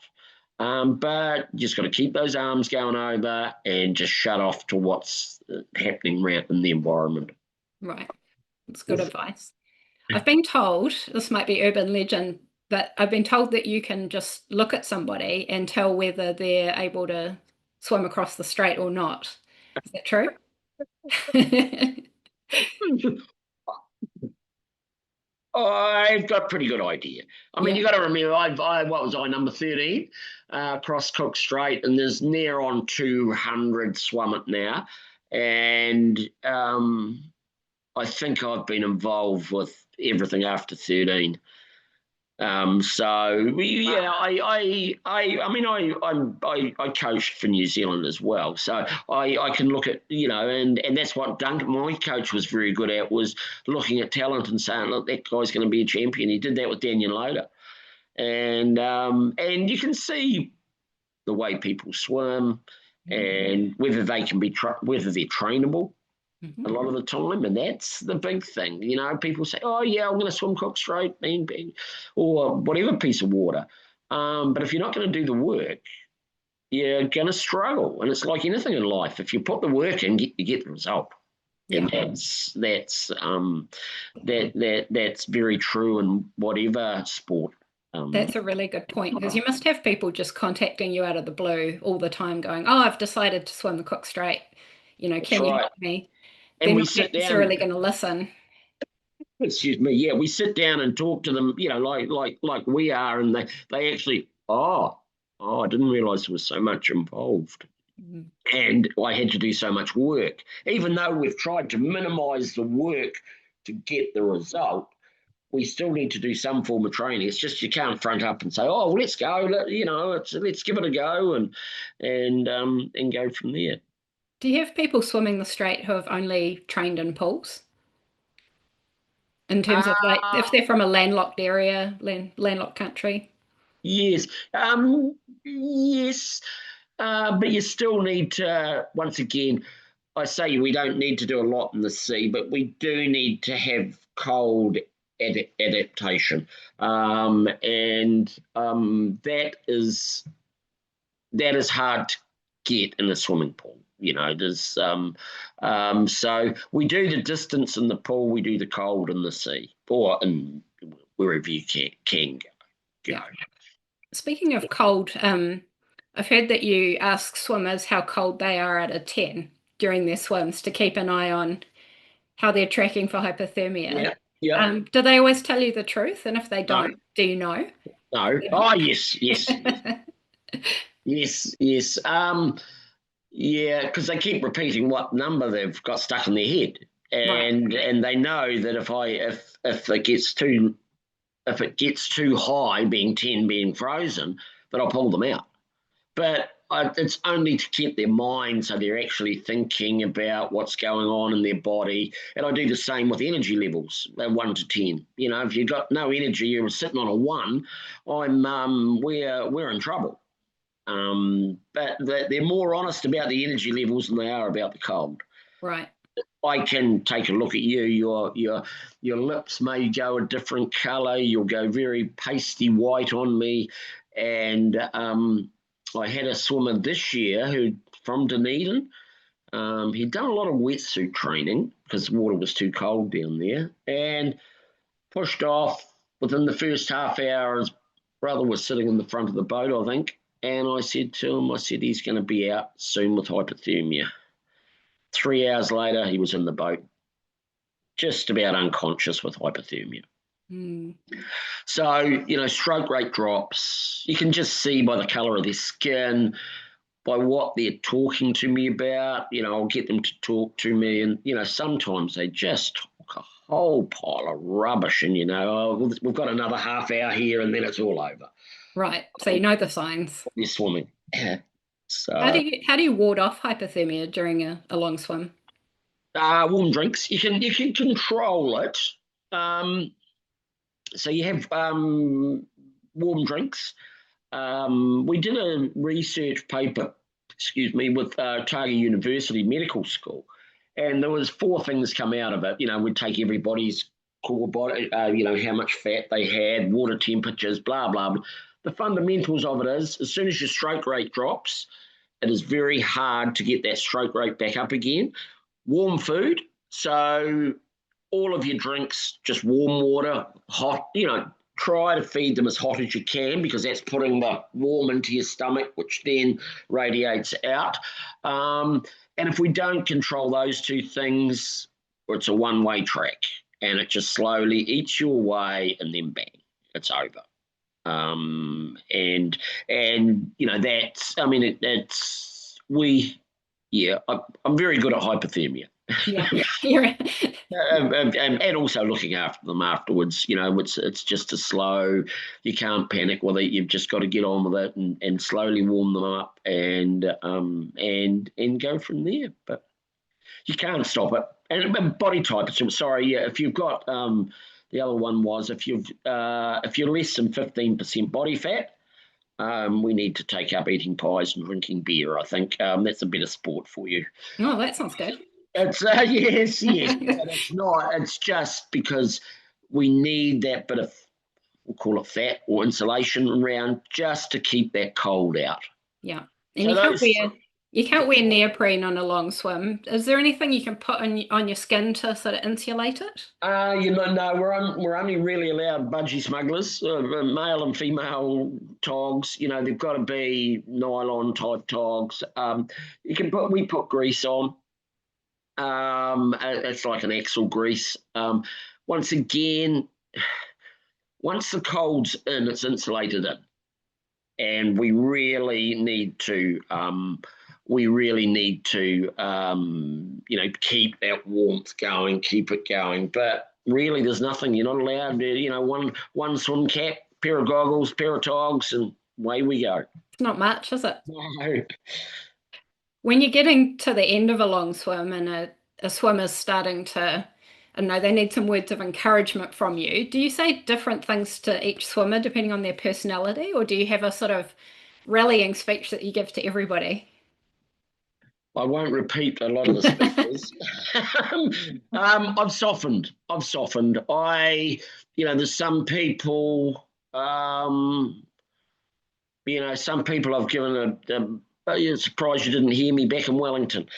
But you just got to keep those arms going over and just shut off to what's happening around in the environment. Right. That's good advice. I've been told, this might be urban legend, but I've been told that you can just look at somebody and tell whether they're able to swim across the strait or not. Is that true? I've got a pretty good idea. I mean, Yeah. you got to remember, what was I, number 13, across Cook Strait, and there's near on 200 swum it now. And I think I've been involved with everything after 13. So yeah, I coached for New Zealand as well, so I can look at and that's what Duncan, my coach, was very good at, was looking at talent and saying, look, that guy's going to be a champion. He did that with Daniel Loader, and you can see the way people swim and whether they can be whether they're trainable. A lot of the time, and that's the big thing. People say, oh yeah, I'm going to swim Cook Strait, bang, bang, or whatever piece of water. But if you're not going to do the work, you're going to struggle. And it's like anything in life. If you put the work in, you get the result. Yeah. And that's very true in whatever sport. That's a really good point, because you must have people just contacting you out of the blue all the time going, oh, I've decided to swim the Cook Strait. Can you help me? And They're we not sit necessarily down. going to listen. Excuse me. Yeah, we sit down and talk to them. Like we are, and they actually. Oh, I didn't realise there was so much involved, and I had to do so much work. Even though we've tried to minimise the work to get the result, we still need to do some form of training. It's just you can't front up and say, "Oh, well, let's go." Let's give it a go and go from there. Do you have people swimming the strait who have only trained in pools? In terms of like, if they're from a landlocked area, landlocked country? Yes, yes, but you still need to. Once again, I say we don't need to do a lot in the sea, but we do need to have cold adaptation, and that is hard to get in a swimming pool. There's so we do the distance in the pool, we do the cold in the sea, or in wherever you can go. Yeah. Speaking of cold, I've heard that you ask swimmers how cold they are at a 10 during their swims to keep an eye on how they're tracking for hypothermia. Yeah. Do they always tell you the truth? And if they don't, No. do you know? No. Oh, yes. Yes. Yeah, because they keep repeating what number they've got stuck in their head, and they know that if it gets too high, being 10, being frozen, that I'll pull them out. But it's only to keep their mind so they're actually thinking about what's going on in their body. And I do the same with energy levels, 1 to 10. If you've got no energy, you're sitting on a 1, we're in trouble. But they're more honest about the energy levels than they are about the cold. Right. I can take a look at you. Your lips may go a different colour. You'll go very pasty white on me. And I had a swimmer this year who from Dunedin. He'd done a lot of wetsuit training because the water was too cold down there, and pushed off within the first half hour. His brother was sitting in the front of the boat, I think, and I said to him, he's going to be out soon with hypothermia. 3 hours later, he was in the boat, just about unconscious with hypothermia. So, stroke rate drops. You can just see by the colour of their skin, by what they're talking to me about. I'll get them to talk to me, and, sometimes they just talk a whole pile of rubbish, and, we've got another half hour here and then it's all over. Right. So you know the signs. You're swimming. So how do you ward off hypothermia during a long swim? Warm drinks. You can control it. So you have warm drinks. We did a research paper, with Targa University Medical School, and there was 4 things come out of it. We'd take everybody's core body, how much fat they had, water temperatures, blah, blah, blah. The fundamentals of it is, as soon as your stroke rate drops, it is very hard to get that stroke rate back up again. Warm food, so all of your drinks, just warm water, hot, try to feed them as hot as you can, because that's putting the warm into your stomach, which then radiates out. And if we don't control those 2 things, it's a one-way track, and it just slowly eats you away, and then bang, it's over. I'm very good at hypothermia. Yeah. And also looking after them afterwards. It's just a slow. You can't panic with it. You've just got to get on with it and slowly warm them up and go from there. But you can't stop it. And body type. So sorry, yeah. If you've got the other one was if you're less than 15% body fat, we need to take up eating pies and drinking beer. I think that's a better sport for you. Oh, that sounds good. It's yes, but it's not. It's just because we need that bit of, we'll call it fat or insulation around, just to keep that cold out. Yeah, and so you can't wear neoprene on a long swim. Is there anything you can put on your skin to sort of insulate it? No, we're only really allowed budgie smugglers, male and female togs. They've got to be nylon type togs. We put grease on. It's like an axle grease. Once again, once the cold's in, it's insulated in, and we really need to keep that warmth going, keep it going. But really, there's nothing. You're not allowed to, one swim cap, pair of goggles, pair of togs, and away we go. It's not much, is it? No. When you're getting to the end of a long swim and a swimmer's starting to, I don't know, they need some words of encouragement from you, do you say different things to each swimmer depending on their personality, or do you have a sort of rallying speech that you give to everybody? I won't repeat a lot of the speeches. I've softened. There's some people, some people I've given you're surprised you didn't hear me back in Wellington.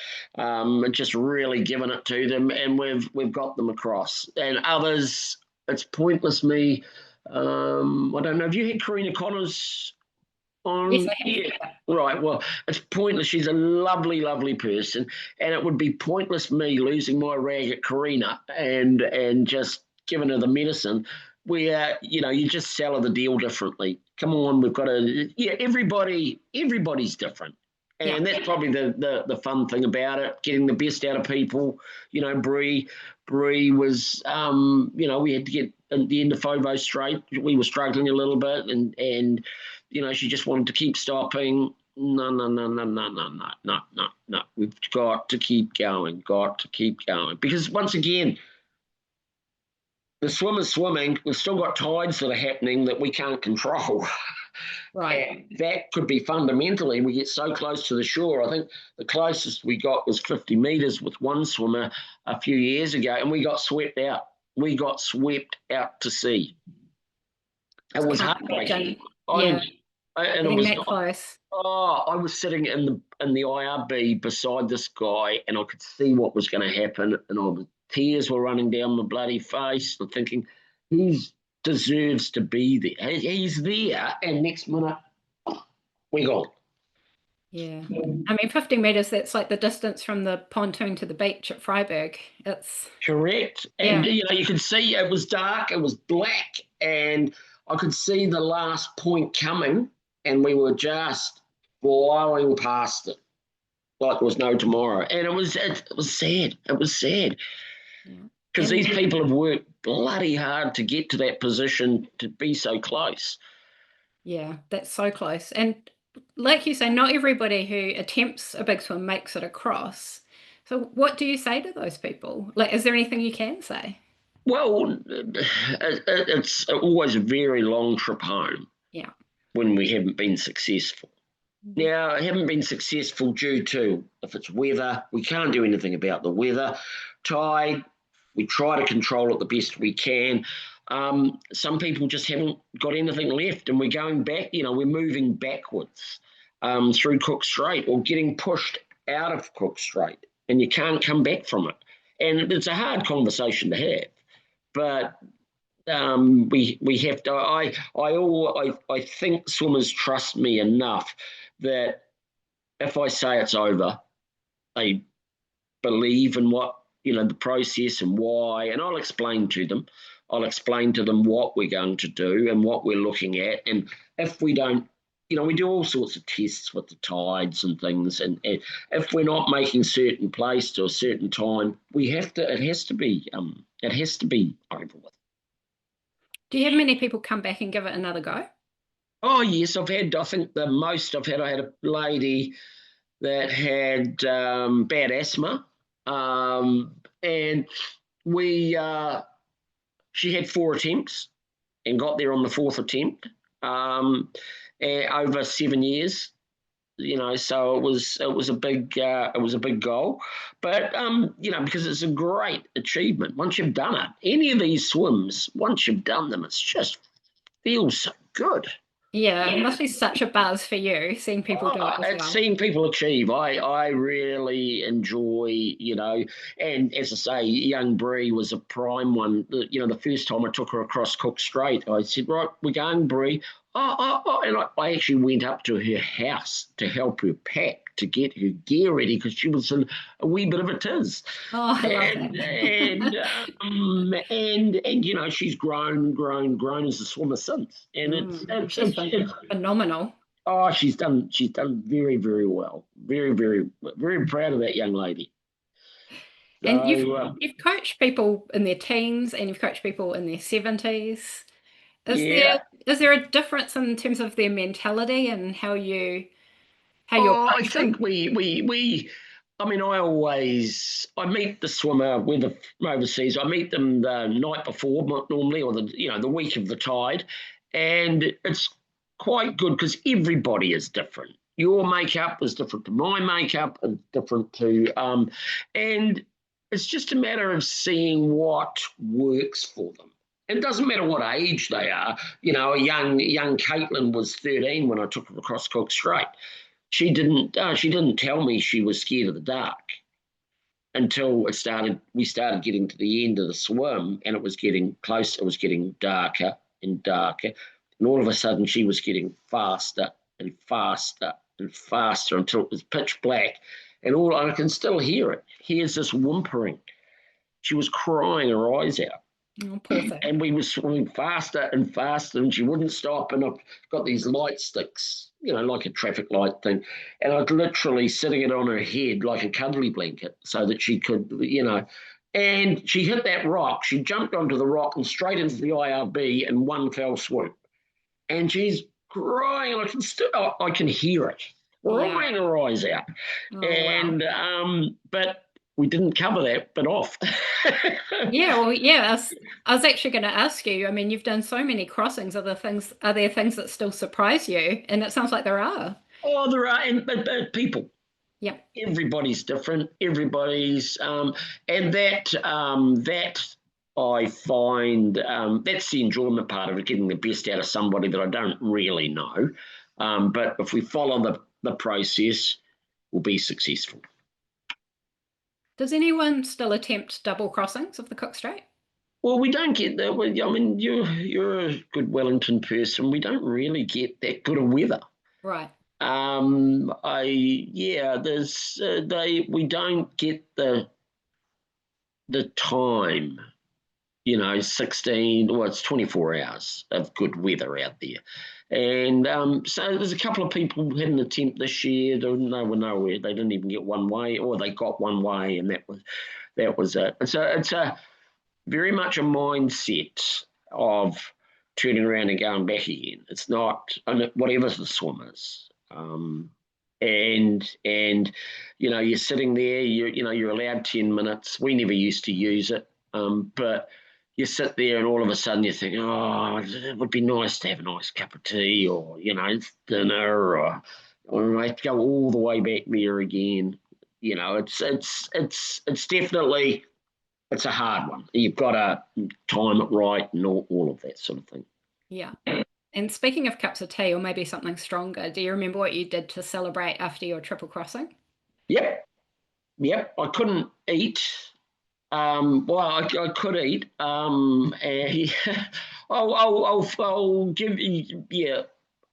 Just really given it to them, and we've got them across. And others, it's pointless me. I don't know. Have you had Karina Connors on? Yes, I have. Yeah. Right. Well, it's pointless. She's a lovely, lovely person, and it would be pointless me losing my rag at Karina and just giving her the medicine. Where you just sell her the deal differently. Come on, we've got to. Yeah, everybody's different, and that's probably the fun thing about it. Getting the best out of people. Bree was. We had to get at the end of Taupō Strait. We were struggling a little bit, and she just wanted to keep stopping. no, no, no, no, no, no, no, no, no, no. We've got to keep going, Because once again, the swimmer's swimming, we've still got tides that are happening that we can't control. Right. And that could be fundamentally, we get so close to the shore. I think the closest we got was 50 metres with one swimmer a few years ago, and we got swept out. We got swept out to sea. It was Can't heartbreaking. imagine. Yeah, And it getting was that not. close. Oh, I was sitting in the IRB beside this guy, and I could see what was going to happen, and tears were running down my bloody face. I'm thinking, he deserves to be there. He's there, and next minute, we gone. Yeah. I mean, 50 metres, that's like the distance from the pontoon to the beach at Freiburg. It's, Correct. And, yeah. you could see it was dark, it was black, and I could see the last point coming, and we were just blowing past it like there was no tomorrow. And it was sad. It was sad. Yeah. Because And these people have worked bloody hard to get to that position to be so close. yeah, that's so close. And like you say, not everybody who attempts a big swim makes it across. So what do you say to those people? Like, is there anything you can say? Well, it's always a very long trip home Yeah. when we haven't been successful. Now, I haven't been successful due to, if it's weather, we can't do anything about the weather. Tide, we try to control it the best we can. Some people just haven't got anything left, and we're going back, we're moving backwards through Cook Strait or getting pushed out of Cook Strait, and you can't come back from it. And it's a hard conversation to have, but we have to. I think swimmers trust me enough that if I say it's over, they believe in what the process and why, and I'll explain to them. I'll explain to them what we're going to do and what we're looking at, and if we don't. We do all sorts of tests with the tides and things, and if we're not making certain place to a certain time, we have to. It has to be. It has to be over with. Do you have many people come back and give it another go? Oh yes, I think the most I had a lady that had bad asthma, and she had 4 attempts and got there on the 4th attempt, over 7 years. So it was a big goal, but because it's a great achievement once you've done it. Any of these swims, once you've done them, it's just feels so good. Yeah, it must be such a buzz for you seeing people do it as well. Seeing people achieve, I really enjoy, and as I say, young Bree was a prime one. The first time I took her across Cook Strait, I said, right, we're going, Bree. And I actually went up to her house to help her pack, to get her gear ready, because she was in a wee bit of a tiz. Oh, I love that. And she's grown as a swimmer since, and it's phenomenal. Oh, she's done very, very well. Very, very, very proud of that young lady. And you've coached people in their teens, and you've coached people in their 70s. Is there a difference in terms of their mentality and how you're I think I meet the swimmer, whether overseas, I meet them the night before normally, or the week of the tide, and it's quite good because everybody is different. Your makeup is different to my makeup, and different to and it's just a matter of seeing what works for them. It doesn't matter what age they are. A young Caitlin was 13 when I took her across Cook Strait. She didn't tell me she was scared of the dark until we started getting to the end of the swim, and it was getting close. It was getting darker and darker, and all of a sudden she was getting faster and faster and faster until it was pitch black, and all I can still hear it. Here's this whimpering. She was crying her eyes out. Oh, poor thing. And we were swimming faster and faster, and she wouldn't stop. And I've got these light sticks, like a traffic light thing. And I was literally sitting it on her head like a cuddly blanket so that she could, And she hit that rock. She jumped onto the rock and straight into the IRB in one fell swoop. And she's crying, and I can hear it. Yeah. crying her eyes out. Oh, wow. And but we didn't cover that bit off. Yeah, well, yeah, I was actually going to ask you. I mean, you've done so many crossings. Are there things that still surprise you? And it sounds like there are. Oh, there are, but people. Yeah. Everybody's different. Everybody's, and that I find that's the enjoyment part of it, getting the best out of somebody that I don't really know. But if we follow the process, we'll be successful. Does anyone still attempt double crossings of the Cook Strait? Well, we don't get that. I mean, you're a good Wellington person. We don't really get that good of weather. Right. There's we don't get the time, 16, well, it's 24 hours of good weather out there. And so there's a couple of people who had an attempt this year. They were nowhere. They didn't even get one way, or they got one way, and that was it. So it's a very much a mindset of turning around and going back again. It's not, whatever the swim is. And you're sitting there. You're allowed 10 minutes. We never used to use it, but you sit there and all of a sudden you think, oh, it would be nice to have a nice cup of tea, or dinner, or I have to go all the way back there again. It's definitely, it's a hard one. You've got to time it right and all of that sort of thing. Yeah. And speaking of cups of tea, or maybe something stronger, do you remember what you did to celebrate after your triple crossing? Yep. I couldn't eat. Well, I could eat. And I'll give you, yeah.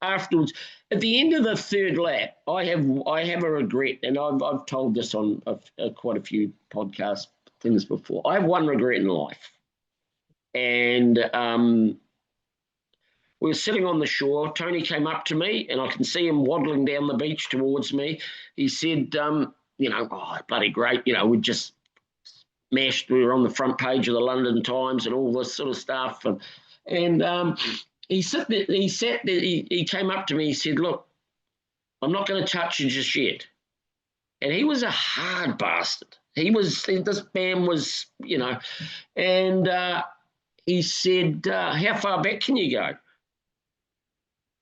Afterwards, at the end of the third lap, I have a regret, and I've told this on quite a few podcast things before. I have one regret in life, and we were sitting on the shore. Tony came up to me, and I can see him waddling down the beach towards me. He said, oh, bloody great. We just smashed. We were on the front page of the London Times and all this sort of stuff. And he sat there. He came up to me. He said, look, I'm not going to touch you just yet. And he was a hard bastard. This man was, and he said, how far back can you go?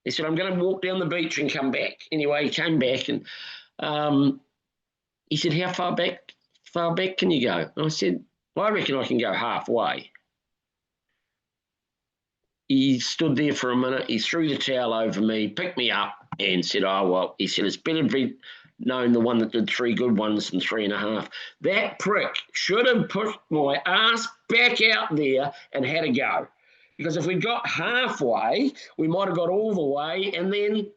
He said, I'm going to walk down the beach and come back. Anyway, he came back, and he said, how far back can you go? And I said, well, I reckon I can go halfway. He stood there for a minute. He threw the towel over me, picked me up, and said, oh, well, he said, it's better to be known the one that did 3 good ones than 3.5. That prick should have put my ass back out there and had a go. Because if we got halfway, we might have got all the way, and then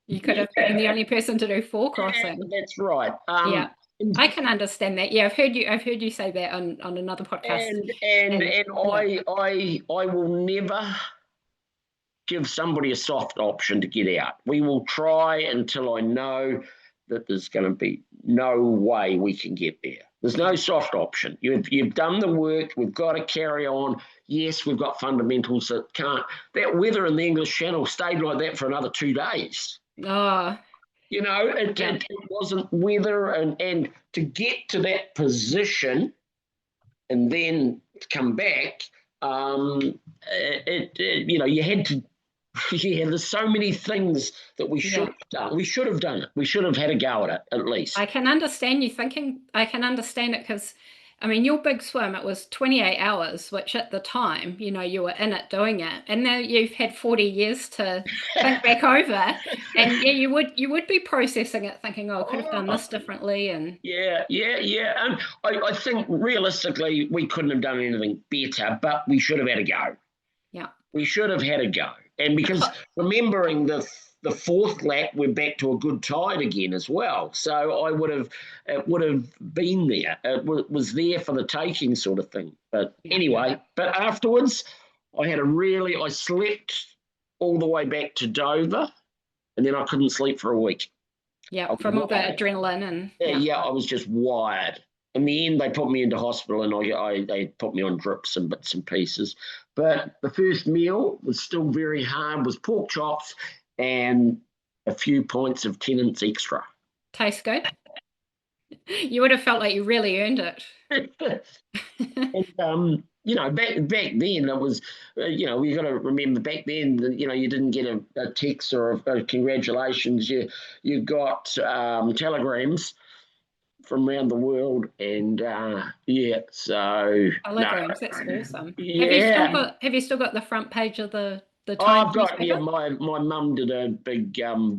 you could have been the only person to do 4 crossings. That's right. Yeah, I can understand that. Yeah, I've heard you say that on another podcast. And I will never give somebody a soft option to get out. We will try until I know that there's going to be no way we can get there. There's no soft option. You've done the work. We've got to carry on. Yes, we've got fundamentals that can't. That weather in the English Channel stayed like that for another 2 days. Oh. It wasn't weather, and to get to that position and then to come back, you had to. Yeah, there's so many things that we should have done. We should have done it. We should have had a go at it, at least. I can understand you thinking. I can understand it because, I mean, your big swim, it was 28 hours, which at the time, you were in it doing it. And now you've had 40 years to think back over. And yeah, you would be processing it, thinking, oh, I could have done this differently. And Yeah. I think realistically, we couldn't have done anything better, but we should have had a go. Yeah. We should have had a go. And because remembering the 4th lap, we're back to a good tide again as well. So it would have been there. It was there for the taking, sort of thing. But anyway, but afterwards, I slept all the way back to Dover, and then I couldn't sleep for a week. Yeah, from all the adrenaline and I was just wired. In the end, they put me into hospital, and they put me on drips and bits and pieces. But the first meal was still very hard, was pork chops and a few points of tenants extra. Tastes good. You would have felt like you really earned it. And, back then it was, you got to remember back then, you didn't get a text or a congratulations. You got telegrams from around the world, and so Telegrams, that's awesome. yeah. Have you still got the front page of the Oh, Times I've got newspaper? My mum did a big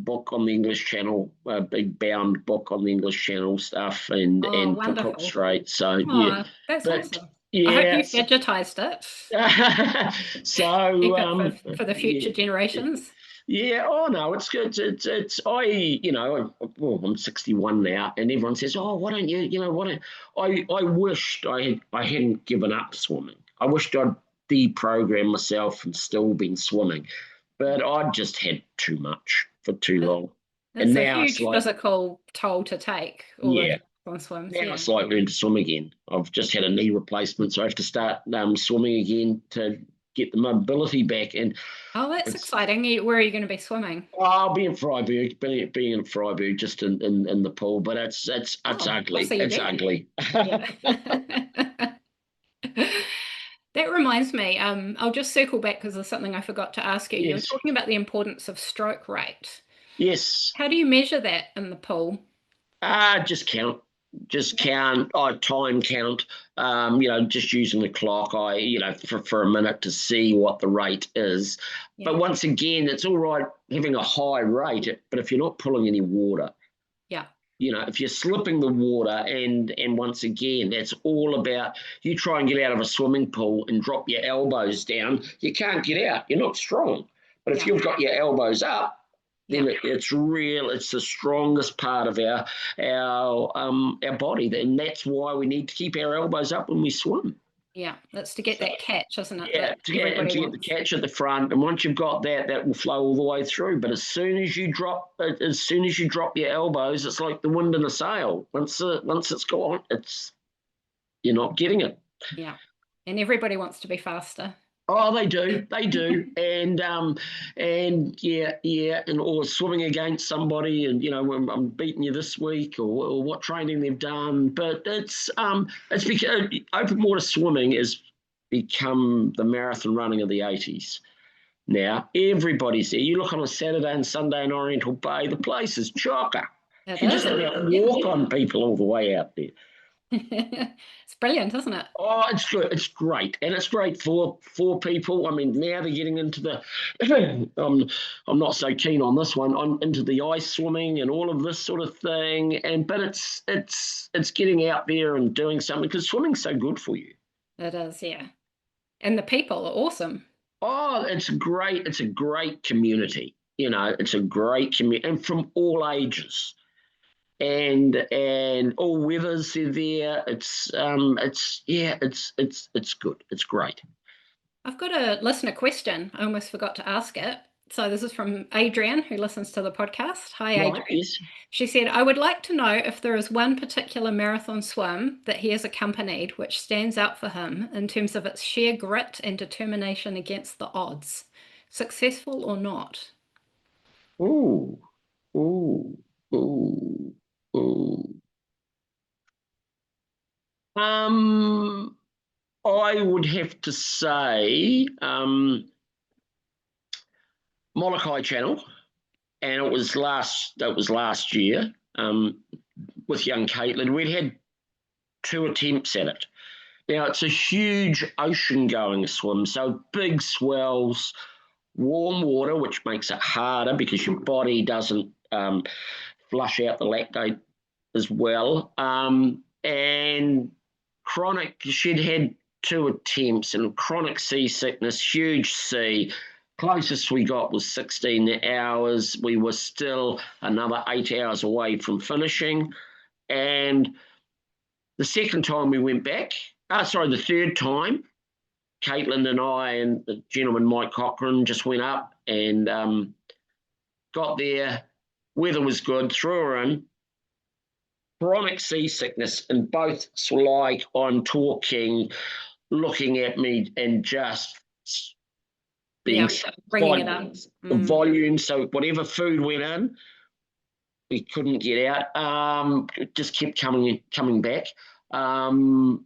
book on the English Channel, a big bound book on the English Channel stuff, and Oh, for Cook wonderful. Strait. So yeah, Oh, that's but awesome. I hope yeah, you've digitized it. so Keep it for the future yeah. generations. Yeah, oh no, it's good. Well, I'm 61 now, and everyone says, "Oh, why don't why don't?" I wished I hadn't given up swimming. I wished I'd deprogrammed myself and still been swimming, but I'd just had too much for too long, and It's a now it's huge like, physical toll to take, all yeah, those on swims, now yeah. it's like learning to swim again. I've just had a knee replacement, so I have to start swimming again to get the mobility back, and Oh, that's it's exciting. Where are you going to be swimming? I'll be in Freiburg, being in Freiburg, just in the pool, but it's Oh, I'll ugly. see you It's there. ugly. Yeah. That reminds me, I'll just circle back because there's something I forgot to ask you. You were Yes, talking about the importance of stroke rate. yes. How do you measure that in the pool? Just count, just Yeah. count. I time count. Just using the clock. For a minute to see what the rate is. Yeah. But once again, it's all right having a high rate, but if you're not pulling any water, Yeah. if you're slipping the water, and once again, that's all about, you try and get out of a swimming pool and drop your elbows down, you can't get out, you're not strong. But if Yeah. you've got your elbows up, Yeah. then it's the strongest part of our body, and that's why we need to keep our elbows up when we swim. Yeah. That's to get So that catch, isn't it? yeah, That everybody to get the wants. catch at the front, and once you've got that, that will flow all the way through. But as soon as you drop your elbows, it's like the wind in a sail. Once it's gone, you're not getting it. Yeah. And everybody wants to be faster. Oh, they do, and yeah, and or swimming against somebody, and I'm beating you this week, or what training they've done. But it's because open water swimming has become the marathon running of the '80s. Now everybody's there. You look on a Saturday and Sunday in Oriental Bay, the place is chocker. It You just is. about Yeah. walk on people all the way out there. It's brilliant, isn't it? Oh, it's good. It's great, and it's great for people. I mean, now they're getting into the. I'm not so keen on this one. I'm into the ice swimming and all of this sort of thing, but it's getting out there and doing something, because swimming's so good for you. It is, yeah. And the people are awesome. Oh, it's great. It's a great community. It's a great community, and from all ages. And all weathers are there. It's good. It's great. I've got a listener question. I almost forgot to ask it. So this is from Adrian, who listens to the podcast. Hi, Right, Adrian. yes. She said, I would like to know if there is one particular marathon swim that he has accompanied which stands out for him in terms of its sheer grit and determination against the odds, successful or not. Ooh, ooh, ooh, ooh. Um, I would have to say Molokai Channel, and it was last year, with young Caitlin. We'd had two attempts at it. Now it's a huge ocean-going swim, so big swells, warm water, which makes it harder because your body doesn't flush out the lactate as well. And she'd had two attempts, and chronic seasickness, huge sea. Closest we got was 16 hours. We were still another 8 hours away from finishing. And the second time we went back, the third time, Caitlin and I and the gentleman, Mike Cochran, just went up and got there. Weather was good, threw her in. Chronic seasickness, and both like I'm talking, looking at me and just being bringing it up. volume. So whatever food went in, we couldn't get out. It just kept coming back. And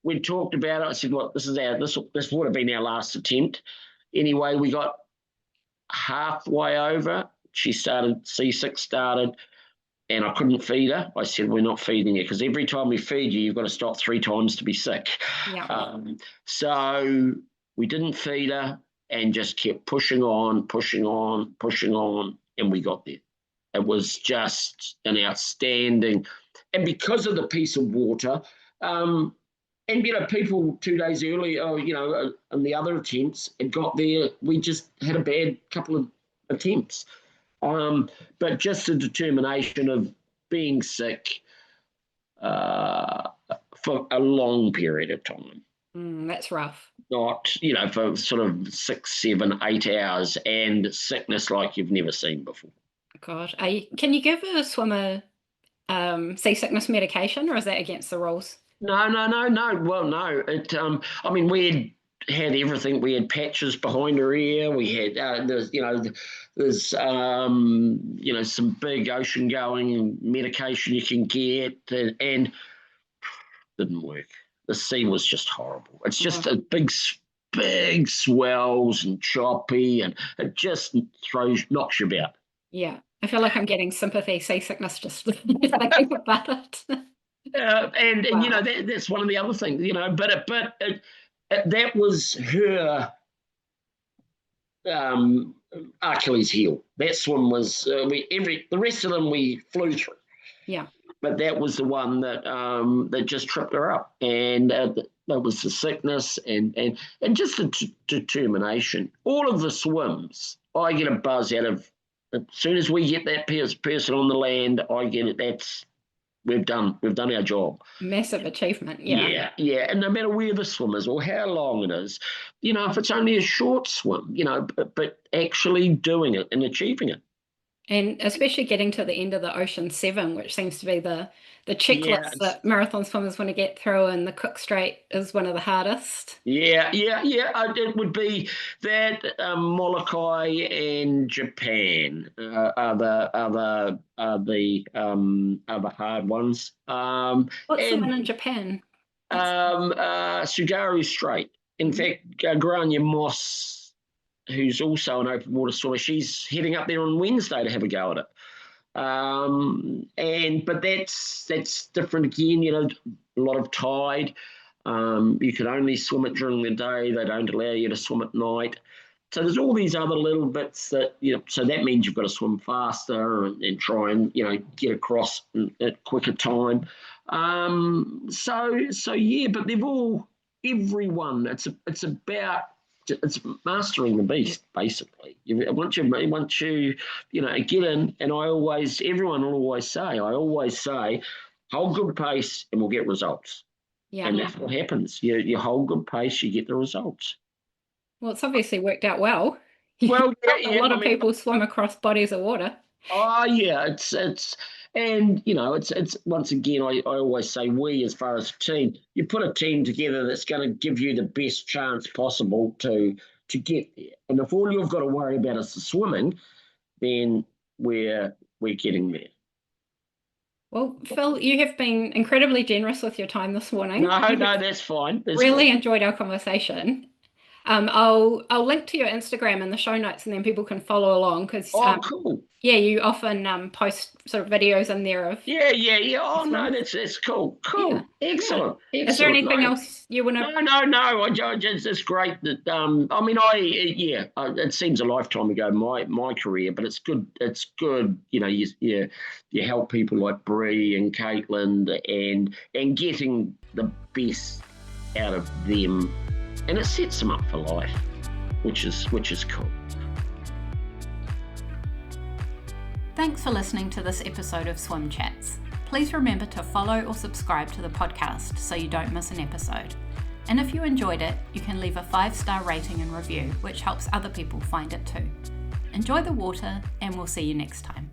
we talked about it. I said, "Well, this would have been our last attempt." Anyway, we got halfway over. C6 started, and I couldn't feed her. I said, "We're not feeding you, because every time we feed you, you've got to stop 3 times to be sick." Yeah. So we didn't feed her and just kept pushing on, and we got there. It was just an outstanding, and because of the piece of water, and people 2 days earlier, in the other attempts, had got there. We just had a bad couple of attempts, but just the determination of being sick for a long period of time. That's rough. Not, for sort of 6, 7, 8 hours, and sickness like you've never seen before. God, can you give a swimmer seasickness medication, or is that against the rules? No. Well, no. We had everything. We had patches behind her ear. We had there's some big ocean going medication you can get, and didn't work. The sea was just horrible. It's just a big swells and choppy, and it just knocks you about. Yeah, I feel like I'm getting sympathy seasickness just thinking about it. That's one of the other things, but that was her Achilles heel. That swim was the rest of them we flew through. Yeah. But that was the one that just tripped her up, and that was the sickness and just the determination. All of the swims, I get a buzz out of. As soon as we get that person on the land, I get it. We've done our job. Massive achievement, yeah. Yeah, and no matter where the swim is or how long it is, if it's only a short swim, but actually doing it and achieving it. And especially getting to the end of the Ocean 7, which seems to be the checklist that marathon swimmers want to get through, and the Cook Strait is one of the hardest. Yeah. It would be that Molokai and Japan are the hard ones. What's the one in Japan? Tsugaru Strait. In fact, Grania Moss, who's also an open water swimmer, she's heading up there on Wednesday to have a go at it. But that's different again. A lot of tide. You can only swim it during the day. They don't allow you to swim at night. So there's all these other little bits that So that means you've got to swim faster and try and get across at quicker time. But everyone. It's about. It's mastering the beast, basically. Once you get in, and everyone will always say, hold good pace and we'll get results. Yeah. And that's what happens. You hold good pace, you get the results. Well, it's obviously worked out well. Well, a lot of people swim across bodies of water. Oh yeah, it's once again, I always say we, as far as a team, you put a team together that's going to give you the best chance possible to get there. And if all you've got to worry about is the swimming, then we're getting there. Well, Phil, you have been incredibly generous with your time this morning. No, that's fine. Really enjoyed our conversation. I'll link to your Instagram in the show notes, and then people can follow along because cool. Yeah, you often post sort of videos in there of. Yeah. Oh no, that's cool. Cool. Yeah. Excellent. Is there anything else you want to? No. It's great that it seems a lifetime ago my career, but it's good. It's good. You help people like Bree and Caitlin and getting the best out of them. And it sets them up for life, which is cool. Thanks for listening to this episode of Swim Chats. Please remember to follow or subscribe to the podcast so you don't miss an episode. And if you enjoyed it, you can leave a 5-star rating and review, which helps other people find it too. Enjoy the water, and we'll see you next time.